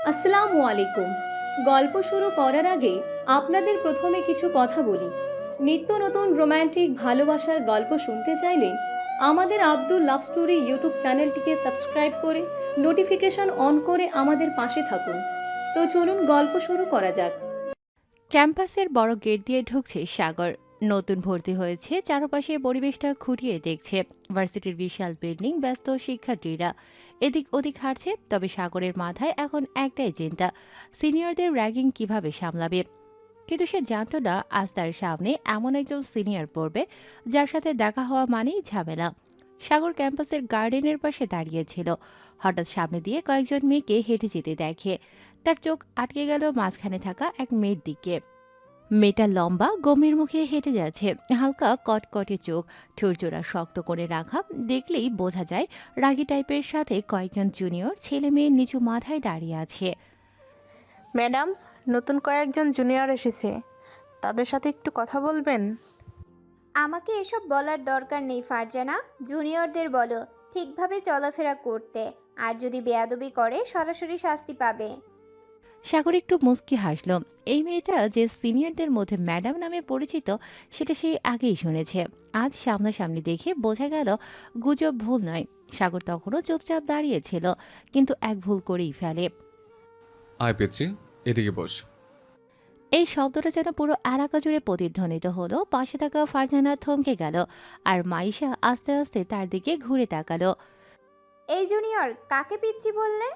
আসসালামু আলাইকুম। গল্প শুরু করার আগে আপনাদের প্রথমে কিছু কথা বলি। নিত্য নতুন রোমান্টিক ভালোবাসার গল্প শুনতে চাইলে আমাদের আব্দুল লাভ স্টোরি ইউটিউব চ্যানেলটিকে সাবস্ক্রাইব করে নোটিফিকেশন অন করে আমাদের পাশে থাকুন। তো চলুন গল্প শুরু করা যাক। ক্যাম্পাসের বড় গেট দিয়ে ঢুকছে সাগর। নতুন ভর্তি হয়েছে, চারপাশে পরিবেশটা খুঁটিয়ে দেখছে। ভার্সিটির বিশাল বিল্ডিং, ব্যস্ত শিক্ষার্থীরা এদিক ওদিক হাঁটছে। তবে সাগরের মাথায় এখন একটাই চিন্তা, সিনিয়রদের র্যাগিং কিভাবে সামলাবে। কিন্তু সে জানতো না আজ তার সামনে এমন একজন সিনিয়র পড়বে যার সাথে দেখা হওয়া মানেই ঝামেলা। সাগর ক্যাম্পাসের গার্ডেনের পাশে দাঁড়িয়েছিল। হঠাৎ সামনে দিয়ে কয়েকজন মেয়েকে হেঁটে যেতে দেখে। তার চোখ আটকে গেল মাঝখানে থাকা এক মেয়ের দিকে। মেয়েটা লম্বা, গম্ভীর মুখে হেঁটে যাচ্ছে, হালকা কটকটে চোখ, ঠোঁটজোড়া শক্ত করে রাখা। দেখলেই বোঝা যায় রাগী টাইপের। সাথে কয়েকজন জুনিয়র ছেলে মেয়ে নিচু মাথায় দাঁড়িয়ে আছে। ম্যাডাম, নতুন কয়েকজন জুনিয়র এসেছে, তাদের সাথে একটু কথা বলবেন? আমাকে এসব বলার দরকার নেই ফারজানা। জুনিয়রদের বলো ঠিকভাবে চলাফেরা করতে, আর যদি বেয়াদবি করে সরাসরি শাস্তি পাবে। সাগর একটু মুচকি হাসল। এই মেয়েটা যে সিনিয়রদের মধ্যে ম্যাডাম নামে পরিচিত সেটা সে আগেই শুনেছে। আজ সামনাসামনি দেখে বোঝা গেল গুজব ভুল নয়। সাগর তখনও চুপচাপ দাঁড়িয়েছিল, কিন্তু এক ভুল করেই ফেলে। আয় পেয়েছি, এদিকে বস। এই শব্দটা যেন পুরো এলাকা জুড়ে প্রতিধ্বনিত হলো। পাশে থাকা ফারজানা থমকে গেল, আর মাইশা আস্তে আস্তে তার দিকে ঘুরে তাকালো। এই জুনিয়র, কাকে পিচ্ছি বললে?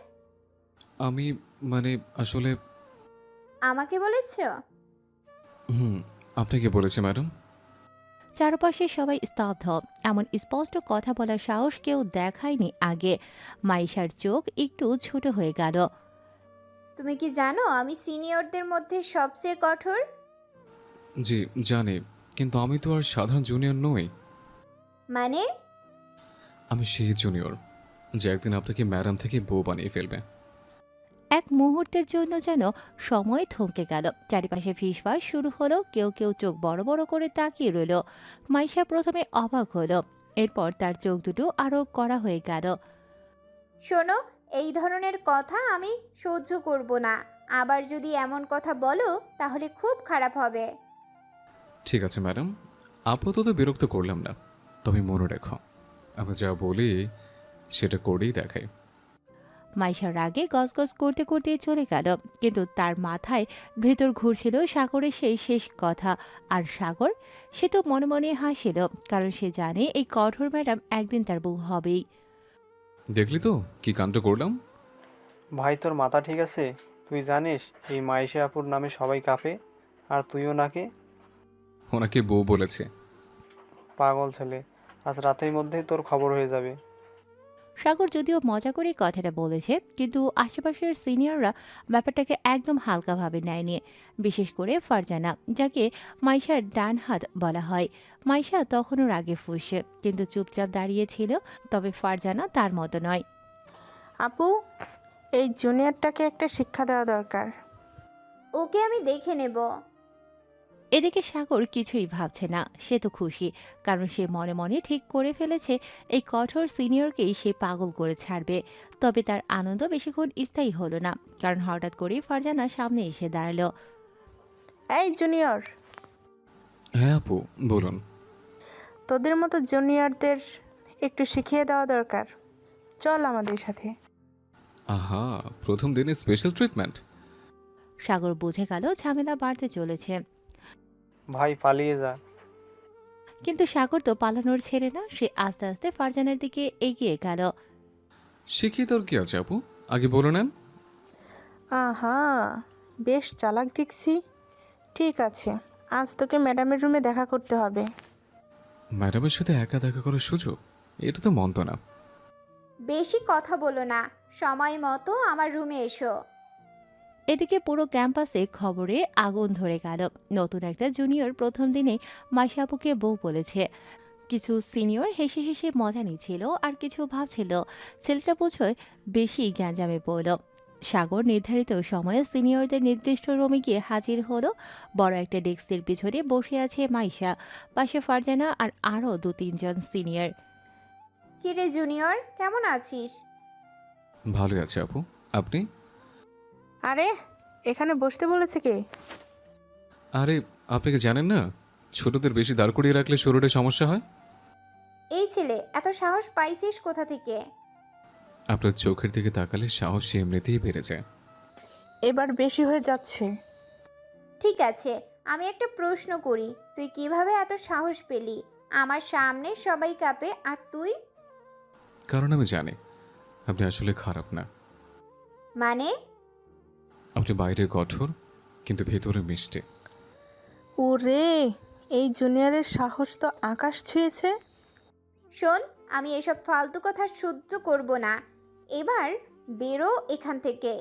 আমি মানে আসলে আমাকে বলেছ? হুম, আপনাকে বলেছে ম্যাডাম। চারপাশে সবাই স্তব্ধ। এমন স্পষ্ট কথা বলার সাহস কেউ দেখায়নি আগে। মাইশার চোখ একটু ছোট হয়ে গেল। তুমি কি জানো আমি সিনিয়রদের মধ্যে সবচেয়ে কঠোর? জি জানি, কিন্তু আমি তো আর সাধারণ জুনিয়র নই। মানে? আমি সেই জুনিয়র যে একদিন আপনাকে ম্যাডাম থেকে বউ বানিয়ে ফেলবে। এক মুহূর্তের জন্য যেন সময় থমকে গেল। চারিপাশে ফিসফাস শুরু হলো। কেউ কেউ চোখ বড় বড় করে তাকিয়ে রইল। মাইশা প্রথমে অবাক হলো, এরপর তার চোখ দুটো আরো কড়া হয়ে গেল। শোনো, এই ধরনের কথা আমি সহ্য করব না। আবার যদি এমন কথা বলো তাহলে খুব খারাপ হবে। ঠিক আছে ম্যাডাম, আপাতত বিরক্ত করলাম না। তবে মনে রেখো, আমি যা বলি সেটা করেই দেখাই। মাইশার রাগে গজগজ করতে করতে চলে গেল, কিন্তু তার মাথায় ভেতর ঘুরছিল সাগরের সেই শেষ কথা। আর সাগর, সে তো মনে মনে হাসিল, কারণ সে জানে এই কঠোর ম্যাডাম একদিন তার বউ হবেই। দেখলি তো কি কাণ্ড করলাম। ভাই, তোর মাথা ঠিক আছে? তুই জানিস এই মাইশা আপুর নামে সবাই কাঁপে, আর তুইও নাকি? ওনাকে বউ বলেছে। পাগল ছেলে, আজ রাতের মধ্যেই তোর খবর হয়ে যাবে। সাগর যদিও মজা করে কথাটা বলেছে, কিন্তু আশেপাশের সিনিয়ররা ব্যাপারটাকে একদম হালকাভাবে নেয়নি। বিশেষ করে ফারজানা, যাকে মাইশার ডান হাত বলা হয়। মাইশা তখনও রাগে ফুঁসে, কিন্তু চুপচাপ দাঁড়িয়েছিল। তবে ফারজানা তার মতো নয়। আপু, এই জুনিয়রটাকে একটা শিক্ষা দেওয়া দরকার। ওকে আমি দেখে নেব। এদিকে সাগর কিছুই ভাবছে না। সে তো খুশি, কারণ সে মনে মনে ঠিক করে ফেলেছে এই কঠোর সিনিয়রকেই সে পাগল করে ছাড়বে। তবে তার আনন্দ বেশিক্ষণ স্থায়ী হলো না, কারণ হঠাৎ করেই ফারজানা সামনে এসে দাঁড়ালো। এই জুনিয়র, হ্যাঁ আপু, বলুন। তোদের মতো জুনিয়রদের একটু শিখিয়ে দেওয়া দরকার। চল আমাদের সাথে। আহা, প্রথম দিনে স্পেশাল ট্রিটমেন্ট। সাগর বুঝে গেল ঝামেলা বাড়তে চলেছে। ভাই, পালিয়ে যা। কিন্তু সাগর তো পালানোর ছেলে না। সে আস্তে আস্তে ফারজানার দিকে এগিয়ে গেল। শিখিয়ে তোর কি আছে আপু, আগে বলো নেন। আহা, বেশ চালাক দেখছি। ঠিক আছে, আজ তোকে ম্যাডামের রুমে দেখা করতে হবে। ম্যাডামের সাথে একা দেখা করার সুযোগ, এটা তো মন্দ না। বেশি কথা বলো না, সময় মতো আমার রুমে এসো। এদিকে পুরো ক্যাম্পাসে খবরে আগুন ধরে গেল। নতুন একটা জুনিয়র প্রথম দিনে মাইশাপুকে বউ বলেছে। কিছু সিনিয়র হেসে হেসে মজা নিচ্ছিল, আর কিছু ভাবছিল ছেলেটা বোঝয় বেশি গ্যাঞ্জামে পড়ল। সাগর নির্ধারিত সময়ে সিনিয়রদের নির্দিষ্ট রুমে গিয়ে হাজির হলো। বড় একটা ডেস্কের পিছনে বসে আছে মাইশা, পাশে ফারজানা আর আরও দু তিনজন সিনিয়র। কিরে জুনিয়র, কেমন আছিস? ভালোই আছে আপু, আপনি? আরে এখানে বসতে বলেছে কে? আরে আপনি কি জানেন না, ছোটদের বেশি দাঁড় করিয়ে রাখলে শরীরে সমস্যা হয়? এই ছেলে, এত সাহস পাইছিস কোথা থেকে? আপনার চোখের দিকে তাকালে সাহস এমনিতেই বেড়ে যায়। এবার বেশি হয়ে যাচ্ছে। ঠিক আছে, আমি একটা প্রশ্ন করি, তুই কিভাবে এত সাহস পেলি? আমার সামনে সবাই কাঁপে আর তুই? কারণ আমি জানি আপনি আসলে খারাপ না। মানে? আপনি বাইরে কঠোর কিন্তু ভেতরে মিষ্টি। ওরে, এই জুনিয়রের সাহস তো আকাশ ছুঁয়েছে। শোন, আমি এসব ফালতু কথা সহ্য করব না। এবার বেরো এখান থেকে।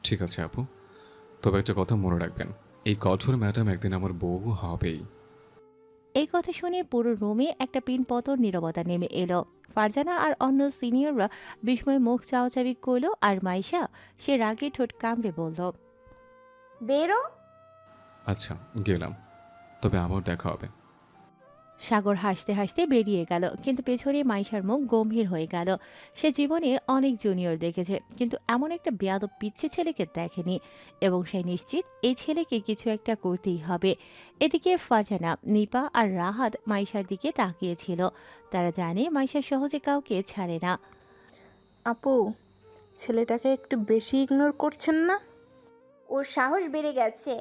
ঠিক আছে আপু, তবে একটা কথা মনে রাখবেন, এই কঠোর ম্যাডাম একদিন আমার বউ হবেই। এই কথা শুনে পুরো রুমে একটা পিনপতন নীরবতা নেমে এলো। ফারজানা আর অন্য সিনিয়ররা বিস্ময়ে মুখ চাওয়াচাবি করলো, আর মাইশা সে রাগে ঠোঁট কামড়ে বলল, বেরো। আচ্ছা গেলাম, তবে আমার দেখা হবে। সাগর হাসতে হাসতে বেরিয়ে গেল, কিন্তু পেছনে মাইশার মুখ গম্ভীর হয়ে গেল। সে জীবনে অনেক জুনিয়র দেখেছে, কিন্তু এমন একটা বেয়াদব পিচ্ছি ছেলেকে দেখেনি, এবং সে নিশ্চিত এই ছেলেকে কিছু একটা করতেই হবে। এদিকে ফারজানা, নিপা আর রাহাত মাইশার দিকে তাকিয়েছিল। তারা জানে মাইশা সহজে কাউকে ছাড়ে না। আপু, ছেলেটাকে একটু বেশি ইগনোর করছেন না? ওর সাহস বেড়ে গেছে,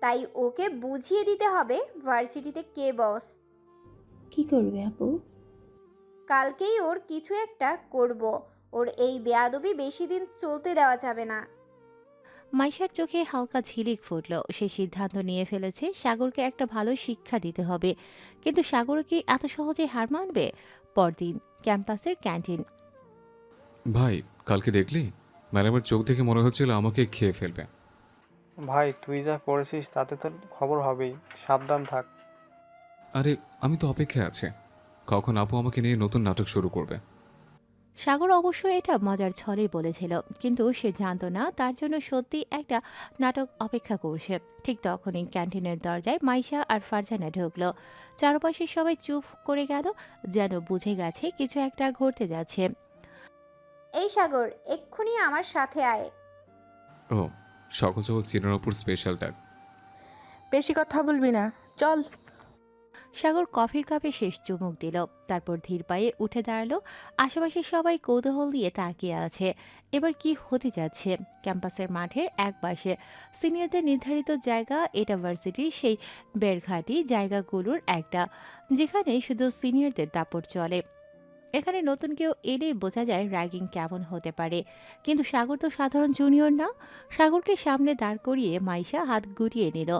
তাই ওকে বুঝিয়ে দিতে হবে ভার্সিটিতে কে বস। কি করবে আপু? কালকেই ওর কিছু একটা করব। ওর এই বেয়াদবি বেশি দিন চলতে দেওয়া যাবে না। মাইশার চোখে হালকা ঝিলিক ফুটল। সে সিদ্ধান্ত নিয়ে ফেলেছে সাগরকে একটা ভালো শিক্ষা দিতে হবে। কিন্তু সাগর কি এত সহজে হার মানবে? পরদিন ক্যাম্পাসের ক্যান্টিন। ভাই, কালকে দেখলি ম্যাডামের চোখ দেখে মনে হচ্ছিল আমাকে খেয়ে ফেলবে। ভাই তুই যা করেছিস তাতে তোর খবর হবেই, সাবধান থাক। আরে আমি তো অপেক্ষায় আছি, কখন আপু আমাকে নিয়ে নতুন নাটক শুরু করবে। সাগর অবশ্য এটা মজার ছলেই বলেছিল, কিন্তু সে জানতো না তার জন্য সত্যি একটা নাটক অপেক্ষা করছে। ঠিক তখনই ক্যান্টিনের দরজায় মাইশা আর ফারজানা ঢুকলো। চারপাশে সবাই চুপ করে গেল, যেন বুঝে গেছে কিছু একটা ঘটতে যাচ্ছে। এই সাগর, এক্ষুনি আমার সাথে আয়। ও, সকল সকল চিনের ওপর স্পেশাল ডাক। বেশি কথা বলবি না, চল। সাগর কফির কাপে শেষ চুমুক দিল, তারপর ধীর পায়ে উঠে দাঁড়ালো। আশেপাশে সবাই কৌতূহল দিয়ে তাকিয়ে আছে। এবার কি হতে যাচ্ছে? ক্যাম্পাসের মাঠের এক পাশে সিনিয়রদের নির্ধারিত জায়গা। এটা ভার্সিটির সেই বেরঘাটি জায়গাগুলোর একটা, যেখানে শুধু সিনিয়রদের দাপট চলে। এখানে নতুন কেউ এলেই বোঝা যায় র্যাগিং কেমন হতে পারে। কিন্তু সাগর তো সাধারণ জুনিয়র না। সাগরকে সামনে দাঁড় করিয়ে মাইশা হাত গুটিয়ে নিল।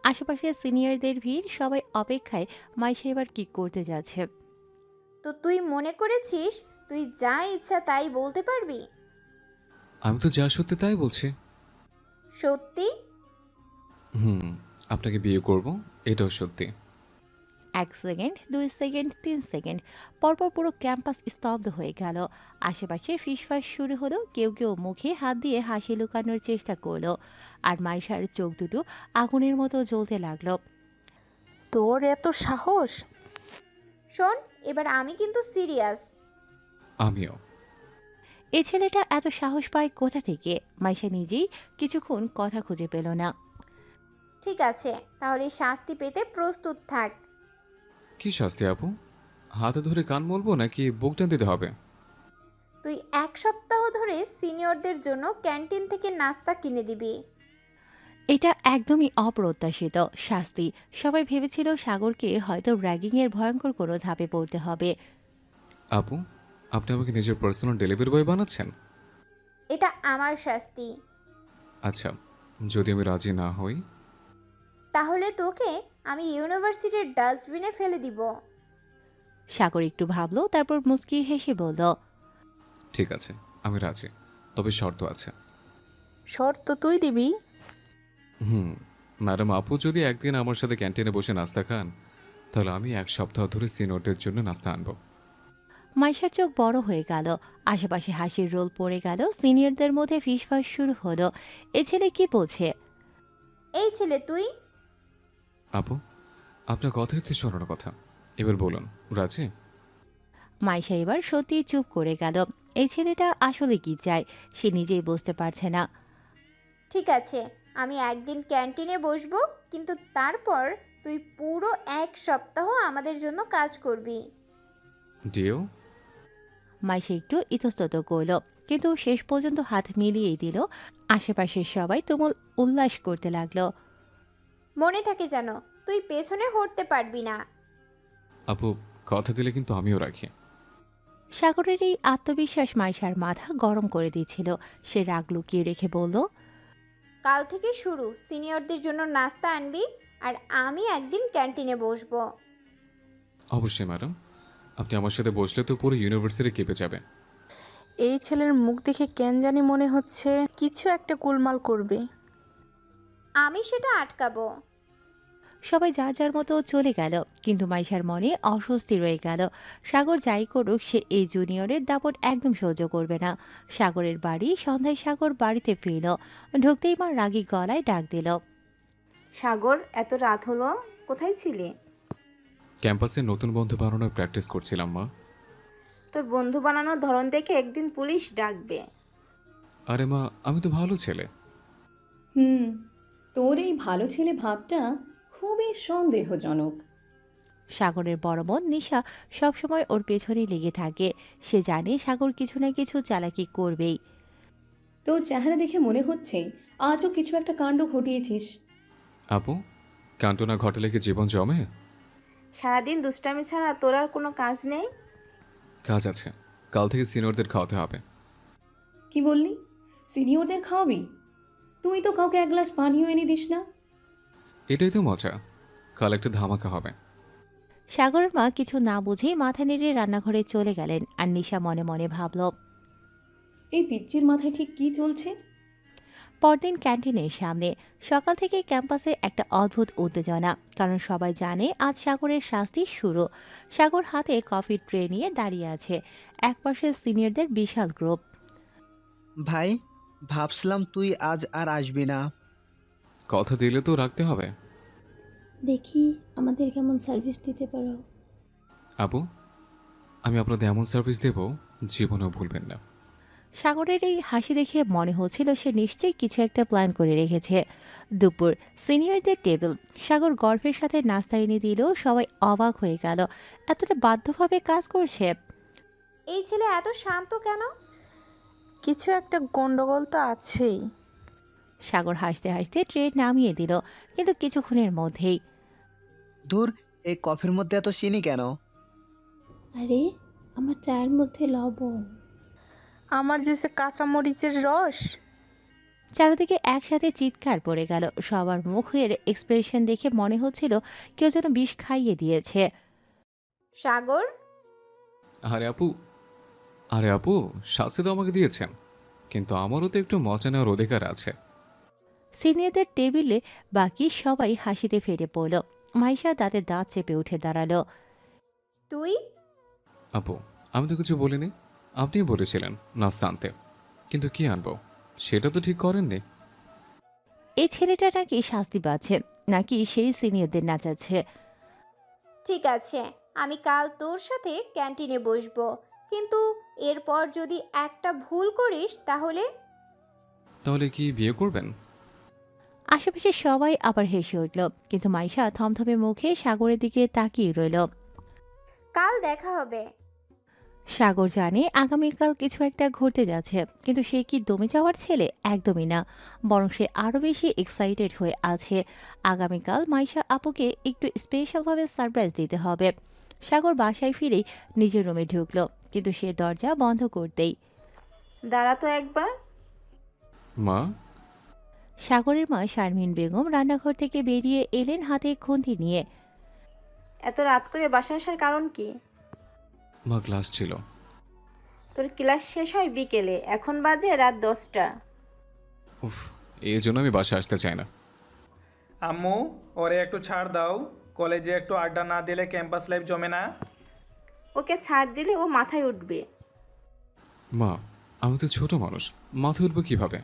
আশেপাশে সিনিয়রদের ভিড়, সবাই অপেক্ষায় মাইশা এবার কি করতে যাচ্ছে। তো তুই মনে করেছিস তুই যা ইচ্ছা তাই বলতে পারবি? আমি তো যা সত্যি তাই বলছি। সত্যি? হুম, আপনাকে বিয়ে করব, এটাও সত্যি। 1 সেকেন্ড, 2 সেকেন্ড, 3 সেকেন্ড পরপর পুরো ক্যাম্পাস স্তব্ধ হয়ে গেল। আশেপাশে ফিসফাস শুরু হলো, কেউ কেউ মুখে হাত দিয়ে হাসি লুকানোর চেষ্টা করলো, আর মাইশার চোখ দুটো আগুনের মতো জ্বলতে লাগলো। তোর এত সাহস? শোন, এবার আমি কিন্তু সিরিয়াস। আমিও। এই ছেলেটা এত সাহস পায় কোথা থেকে? মাইশা নিজেই কিছুক্ষণ কথা খুঁজে পেল না। ঠিক আছে, তাহলে শাস্তি পেতে প্রস্তুত থাক। কি শাস্তি আপু? হাতে ধরে কান বলবো নাকি বুক টান দিতে হবে? তুই 1 সপ্তাহ ধরে সিনিয়রদের জন্য ক্যান্টিন থেকে নাস্তা কিনে দিবি। এটা একদমই অপ্রত্যাশিত শাস্তি। সবাই ভেবেছিল সাগরকে হয়তো র্যাগিংয়ের ভয়ঙ্কর কোনো ধাপে পড়তে হবে। আপু, আপনি আমাকে নিজের পার্সোনাল ডেলিভারি বয় বানাচ্ছেন? এটা আমার শাস্তি। আচ্ছা, যদি আমি রাজি না হই? তাহলে তোকে আমি ইউনিভার্সিটির ডাস্টবিনে ফেলে দিব। সাগর একটু ভাবলো, তারপর মুচকি হেসে বলল, ঠিক আছে, আমি রাজি, তবে শর্ত আছে। শর্ত তুই দিবি? হুম, ম্যাডাম আপু যদি একদিন আমার সাথে ক্যান্টিনে বসে নাস্তা খান, তাহলে আমি 1 সপ্তাহ ধরে সিনিয়রদের জন্য নাস্তা আনবো। মাইশার চোখ বড় হয়ে গেল। আশেপাশে হাসির রোল পড়ে গেল। সিনিয়রদের মধ্যে ফিসফাস শুরু হলো। এ ছেলে কি বলছে? এই ছেলে তুই? আপু, আপনার কথাই তো শোনার কথা, এবার বলুন রাজি? মাইশা এবার সত্যি চুপ করে গেল। এই ছেলেটা আসলে কি চায় সে নিজেই বুঝতে পারছে না। ঠিক আছে, আমি একদিন ক্যান্টিনে বসবো, কিন্তু তারপর তুই পুরো 1 সপ্তাহ আমাদের জন্য কাজ করবি। ডিও। মাইশা একটু ইতস্তত করল, কিন্তু শেষ পর্যন্ত হাত মিলিয়েই দিল। আশেপাশের সবাই তুমুল উল্লাস করতে লাগলো। মনে থাকে যেন, তুই পেছনে হটতে পারবি না। আপু, কথা দিলে কিন্তু আমিও রাখি। সাগরের এই আত্মবিশ্বাস মাইশার মাথা গরম করে দিয়েছিল। সে রাগ লুকিয়ে রেখে বলল, কাল থেকে শুরু, সিনিয়রদের জন্য নাস্তা আনবি, আর আমি একদিন ক্যান্টিনে বসবো। অবশ্যই ম্যাডাম, আপনি আমার সাথে বসলে তো পুরো ইউনিভার্সিটি কেঁপে যাবে। এই ছেলের মুখ দেখে কেন জানি মনে হচ্ছে কিছু একটা গোলমাল করবে। আমি সেটা আটকাবো। সবাই যার যার মতো চলে গেল, কিন্তু মাইশার মনে অস্বস্তি রয়ে গেল। সাগর যাই করুক, সে এই জুনিয়রের দাপট একদম সহ্য করবে না। সাগরের বাড়ি। সন্ধ্যায় সাগর বাড়িতে ফিরল। ঢুকতেই মা রাগী গলায় ডাক দিল, সাগর, এত রাত হলো, কোথায় ছিলি? ক্যাম্পাসে নতুন বন্ধু বানানোর প্র্যাকটিস করছিলাম মা। তোর বন্ধু বানানোর ধরন দেখে একদিন পুলিশ ডাকবে। আরে মা, আমি তো ভালো ছেলে। হুম, তোর এই ভালো ছেলে ভাবটা খুবই সন্দেহজনক। সাগরের বড় বোন নিশা সবসময় ওর পেছনে লেগে থাকে। সে জানে সাগর কিছু না কিছু চালাকি করবেই। তোর চেহারা দেখে মনে হচ্ছে আজও কিছু একটা কাণ্ড ঘটিয়েছিস। আপু, কাণ্ড না ঘটালে কি জীবন জমে? সারাদিন দুষ্টামি ছাড়া তোর আর কোনো কাজ নেই? কাজ আছে, কাল থেকে সিনিয়রদের খাওয়াতে হবে। কি বললি? সিনিয়রদের খাওয়াবি? তুই তো কাউকে এক গ্লাস পানিও এনে দিস না। এটাই তো মজা, কাল একটা ধামাকা হবে। সাগরের মা কিছু না বুঝেই মাথা নেড়ে রান্নাঘরে চলে গেলেন। আর নিশা মনে মনে ভাবল, এই পিচ্চির মাথায় ঠিক কি চলছে? পরদিন ক্যান্টিনের সামনে। সকাল থেকে ক্যাম্পাসে একটা অদ্ভুত উত্তেজনা, কারণ সবাই জানে আজ সাগরের শাস্তি শুরু। সাগর হাতে কফির ট্রে নিয়ে দাঁড়িয়ে আছে। একপাশে সিনিয়রদের বিশাল গ্রুপ। ভাই, ভাবছিলাম তুই আজ আর আসবি না। কথা দিলে তো রাখতে হবে। দেখি আমাদের কেমন সার্ভিস দিতে পারো। আপু, আমি আপনাদের এমন সার্ভিস দেব জীবনেও ভুলবেন না। সাগরের এই হাসি দেখে মনে হচ্ছিল সে নিশ্চয়ই কিছু একটা প্ল্যান করে রেখেছে। দুপুর, সিনিয়রদের টেবিল। সাগর গর্বের সাথে নাস্তা এনে দিল। সবাই অবাক হয়ে গেল, এতটা বাধ্যভাবে কাজ করছে। এই ছেলে এত শান্ত কেন? কিছু একটা গন্ডগোল তো আছেই। সাগর হাসতে হাসতে ট্রে নামিয়ে দিল, কিন্তু কিছুক্ষণের মধ্যেই। ধুর, এই কফির মধ্যে এত চিনি কেন? আরে, আমার চায়ের মধ্যে লবণ। আমার যে সে কাঁচামরিচের রস। চারিদিকে একসাথে চিৎকার পড়ে গেল। সবার মুখের এক্সপ্রেশন দেখে মনে হচ্ছিল কেউ যেন বিষ খাইয়ে দিয়েছে। সাগর, আরে আপু, শাস্তি তো আমাকে দিয়েছেন, কিন্তু আমারও তো একটু মজা নেওয়ার অধিকার আছে। সিনিয়রদের টেবিলে বাকি সবাই হাসিতে ফেটে পড়ল। মাইশা তাদের দাঁত চেপে উঠে দাঁড়ালো। তুই? আপু, আমি তো কিছু বলিনি, আপনিই বলেছিলেন নাস্তা আনতে, কিন্তু কি আনবো সেটা তো ঠিক করেননি। এই ছেলেটা নাকি শাস্তি পাচ্ছে, নাকি সেই সিনিয়রদের নাচাচ্ছে। ঠিক আছে, আমি কাল তোর সাথে ক্যান্টিনে বসবো, কিন্তু এরপর যদি একটা ভুল করিস তাহলে। তাহলে কি বিয়ে করবেন? আশেপাশে সবাই আবার হেসে উঠল, কিন্তু মাইশা থমথমে মুখে সাগরের দিকে তাকিয়ে রইল। কাল দেখা হবে। সাগর জানে আগামীকাল কিছু একটা ঘটতে যাচ্ছে, কিন্তু সে কি দমে যাওয়ার ছেলে? একদমই না, বরং সে আরও বেশি এক্সাইটেড হয়ে আছে। আগামীকাল মাইশা আপুকে একটু স্পেশালভাবে সারপ্রাইজ দিতে হবে। সাগর বাসায় ফিরেই নিজের রুমে ঢুকলো, কিন্তু সে দরজা বন্ধ করতেই দাঁড়া তো একবার। মা। সাগরের মা শারমিন বেগম রান্নাঘর থেকে বেরিয়ে এলেন হাতে খুন্তি নিয়ে। এত রাত করে বাসায় আসার কারণ কি? মা, ক্লাস ছিল। তোর ক্লাস শেষ হয় বিকেলে, এখন বাজে রাত 10টা। উফ, এই জন্য আমি বাসায় আসতে চাই না। আম্মু, ওরে একটু ছাড় দাও, কলেজে একটু আড্ডা না দিলে ক্যাম্পাস লাইফ জমে না। ওকে ছাড় দিলে ও মাথায় উঠবে। মা, আমি তো ছোট মানুষ, মাথায় উঠবো কিভাবে?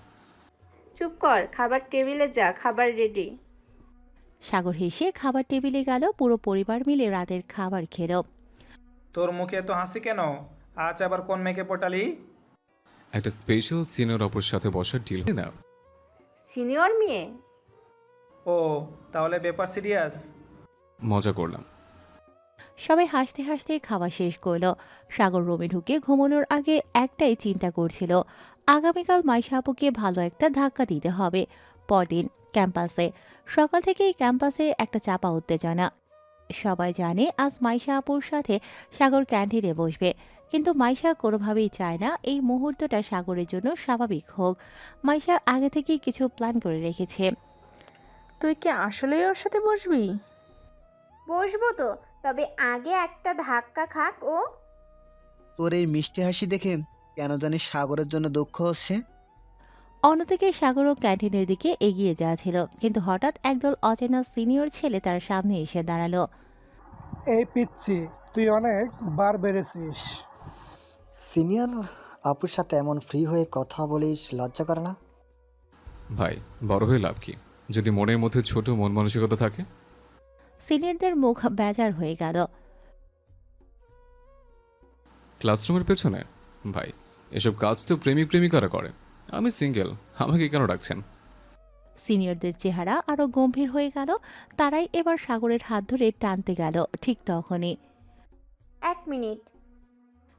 চুপ কর, খাবার টেবিলে যা, খাবার রেডি। সাগর হেসে খাবার টেবিলে গেল। পুরো পরিবার মিলে রাতের খাবার খেলো। তোর মুখে এত হাসি কেন? আজ আবার কোন মেয়েকে পটালি? একটা স্পেশাল সিনিয়র অপর সাথে বসার ডিল হয় না। সিনিয়র মেয়ে? ও, তাহলে ব্যাপার সিরিয়াস। মজা করলাম। সবাই হাসতে হাসতে খাওয়া শেষ করলো। সাগর রুমে ঢুকে ঘুমানোর আগে একটাই চিন্তা করছিল, আগামীকাল মাইশা আপুকে ভালো একটা ধাক্কা দিতে হবে। পরদিন ক্যাম্পাসে, সকাল থেকেই ক্যাম্পাসে একটা চাপা উত্তেজনা। সবাই জানে আজ মাইশা আপুর সাথে সাগর ক্যান্টিনে বসবে, কিন্তু মাইশা কোনোভাবেই চায় না এই মুহূর্তটা সাগরের জন্য স্বাভাবিক হোক। মাইশা আগে থেকেই কিছু প্ল্যান করে রেখেছে। তুই কি আসলেই ওর সাথে বসবি? বসবো তো, তবে আগে একটা ধাক্কা খাক ও। তোর এই মিষ্টি হাসি দেখে কেন জানি সাগরের জন্য দুঃখ হচ্ছে। অন্যদিকে সাগরও ক্যান্টিনের দিকে এগিয়ে যাচ্ছিল, কিন্তু হঠাৎ একদল অচেনা সিনিয়র ছেলে তার সামনে এসে দাঁড়ালো। এই পিচ্ছি, তুই অনেক বার বেড়েছিস। সিনিয়র আপুর সাথে এমন ফ্রি হয়ে কথা বলিস, লজ্জা করে না? ভাই, বড় হয়ে লাভ কি যদি মনের মধ্যে ছোট মন মানসিকতা থাকে? সিনিয়রদের মুখ বেজার হয়ে গেল। ক্লাসরুমের পেছনে? ভাই, এসব কাজ তো প্রেমিক প্রেমিকারা করে। আমি সিঙ্গেল, আমাকে কেন ডাকছেন? সিনিয়রদের চেহারা আরো গম্ভীর হয়ে গেল। তারাই এবার সাগরের হাত ধরে টানতে গেল। ঠিক তখনই 1 মিনিট।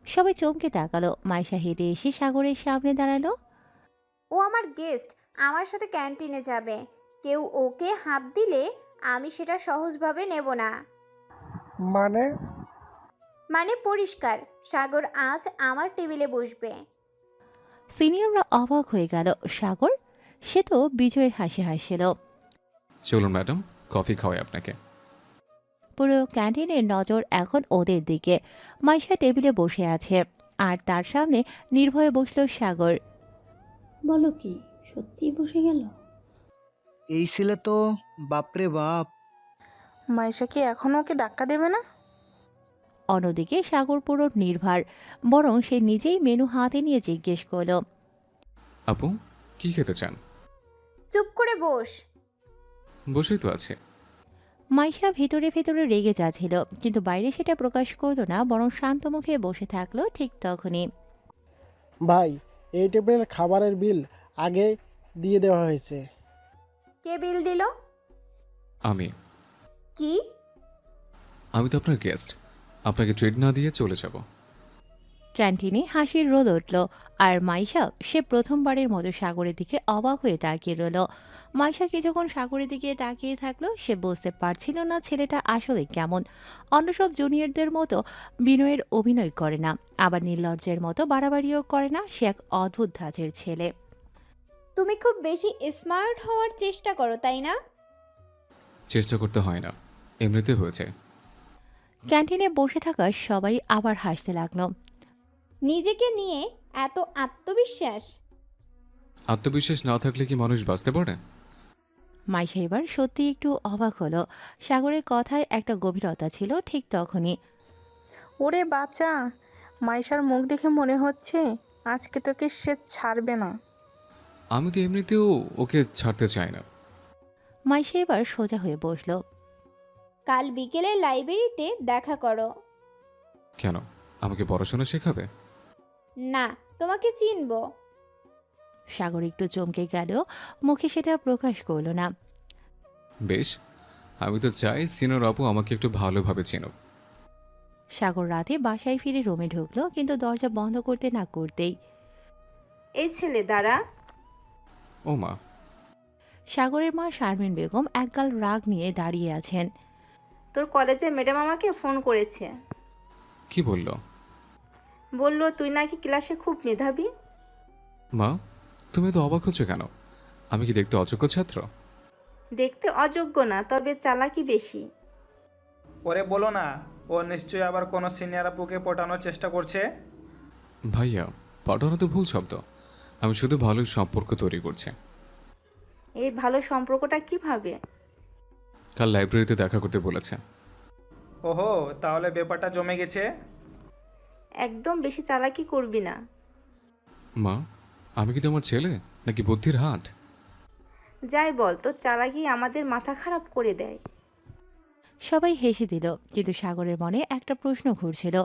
সবাই চমকে তাকালো। মাইশা হেঁটে এসে সাগরের সামনে দাঁড়ালো। ও আমার গেস্ট, আমার সাথে ক্যান্টিনে যাবে। কেউ ওকে হাত দিলে আমি সেটা সহজভাবে নেব না। মানে? মানে পরিষ্কার, সাগর আজ আমার টেবিলে বসবে। সিনিয়ররা অবাক হয়ে গেল। সাগর? সে তো বিজয়ের হাসি হাসছিল। চলুন ম্যাডাম, কফি খাওয়াই আপনাকে। পুরো ক্যান্টিনের নজর এখন ওদের দিকে। মাইশা টেবিলে বসে আছে, আর তার সামনে নির্ভয়ে বসলো সাগর। বলো কি, সত্যিই বসে গেল? এই ছেলে তো বাপরে বাপ। মাইশা কি এখনও ওকে ধাক্কা দেবে না? অন্যদিকে সাগর পুরো নির্ভার, বরং সে নিজেই মেনু হাতে নিয়ে জিজ্ঞেস করলো, আপু, কি খেতে চান? চুপ করে বস। বসেই তো আছে। মাইশা ভেতরে ভেতরে রেগে যাচ্ছিল, কিন্তু বাইরে সেটা প্রকাশ করলো না, বরং শান্ত মুখে বসে থাকলো। ঠিক তখনই ভাই, এই টেবিলের খাবারের বিল আগে দিয়ে দেওয়া হয়েছে। কে বিল দিল? আমি। কি? আমি তো আপনার গেস্ট, আপনাকে ট্রিট না দিয়ে চলে যাব। ক্যান্টিনে হাসির রোল উঠল। আর মাইশা, সে প্রথমবারের মতো সাগরের দিকে অবাক হয়ে তাকিয়ে রইল। মাইশা কিছুক্ষণ সাগরের দিকে তাকিয়ে থাকলো। সে বুঝতে পারছিল না ছেলেটা আসলে কেমন। অন্য সব জুনিয়রদের মতো বিনয়ের অভিনয় করে না, আবার নির্লজ্জের মতো বাড়াবাড়িও করে না। সে এক অদ্ভুত ধাঁচের ছেলে। তুমি খুব বেশি স্মার্ট হওয়ার চেষ্টা করো, তাই না? চেষ্টা করতে হয় না, এমনিতে হয়েছে। ক্যান্টিনে বসে থাকা সবাই আবার হাসতে লাগলো। নিজেকে নিয়ে এত আত্মবিশ্বাস? আত্মবিশ্বাস না থাকলে কি মানুষ বাঁচতে পারে? মাইশা এবার সত্যি একটু অবাক হলো। সাগরের কথায় একটা গভীরতা ছিল। ঠিক তখনই ওরে বাচ্চা, মাইশার মুখ দেখে মনে হচ্ছে আজকে তোকে সে ছাড়বে না। আমি তো এমনিতেও ওকে ছাড়তে চাই না। মাইশা এবার সোজা হয়ে বসলো। কাল বিকেলে লাইব্রেরিতে দেখা করো। কেন, আমাকে পড়াশোনা শেখাবে? না, তোমাকে চিনবো। সাগর একটু চমকে গেল, মুখে সেটা প্রকাশ করলো না। বেশ, আমি তো চাই সিনিয়র আপু আমাকে একটু ভালোভাবে চেনো। সাগর রাতে বাসায় ফিরে রুমে ঢুকলো, কিন্তু দরজা বন্ধ করতে না করতেই এই ছেলে দাঁড়া। ও মা! সাগরের মা শারমিন বেগম একগাল রাগ নিয়ে দাঁড়িয়ে আছেন। তোর কলেজের ম্যাডাম আমাকে ফোন করেছে। কি বলল? বলল তুই নাকি ক্লাসে খুব মেধাবী। মা, তুমি তো অবাক হচ্ছ কেন? আমি কি দেখতে অযোগ্য ছাত্র? দেখতে অযোগ্য না, তবে চালাকি বেশি। ওরে বলো না, ও নিশ্চয়ই আবার কোনো সিনিয়র আপুকে পটানোর চেষ্টা করছে। ভাইয়া, পাঠানো তো ভুল শব্দ। আমি শুধু ভালো সম্পর্ক তৈরি করছি। এই ভালো সম্পর্কটা কিভাবে? কাল লাইব্রেরিতে দেখা করতে বলেছে। ওহো, তাহলে ব্যাপারটা জমে গেছে। একদম বেশি চালাকি করবি না। মা, আমি কি তোমার ছেলে নাকি বুদ্ধির হাট? যাই বল, তোর চালাকি আমাদের মাথা খারাপ করে দেয়। সবাই হেসে দিল, কিন্তু সাগরের মনে একটা প্রশ্ন ঘুরছিল,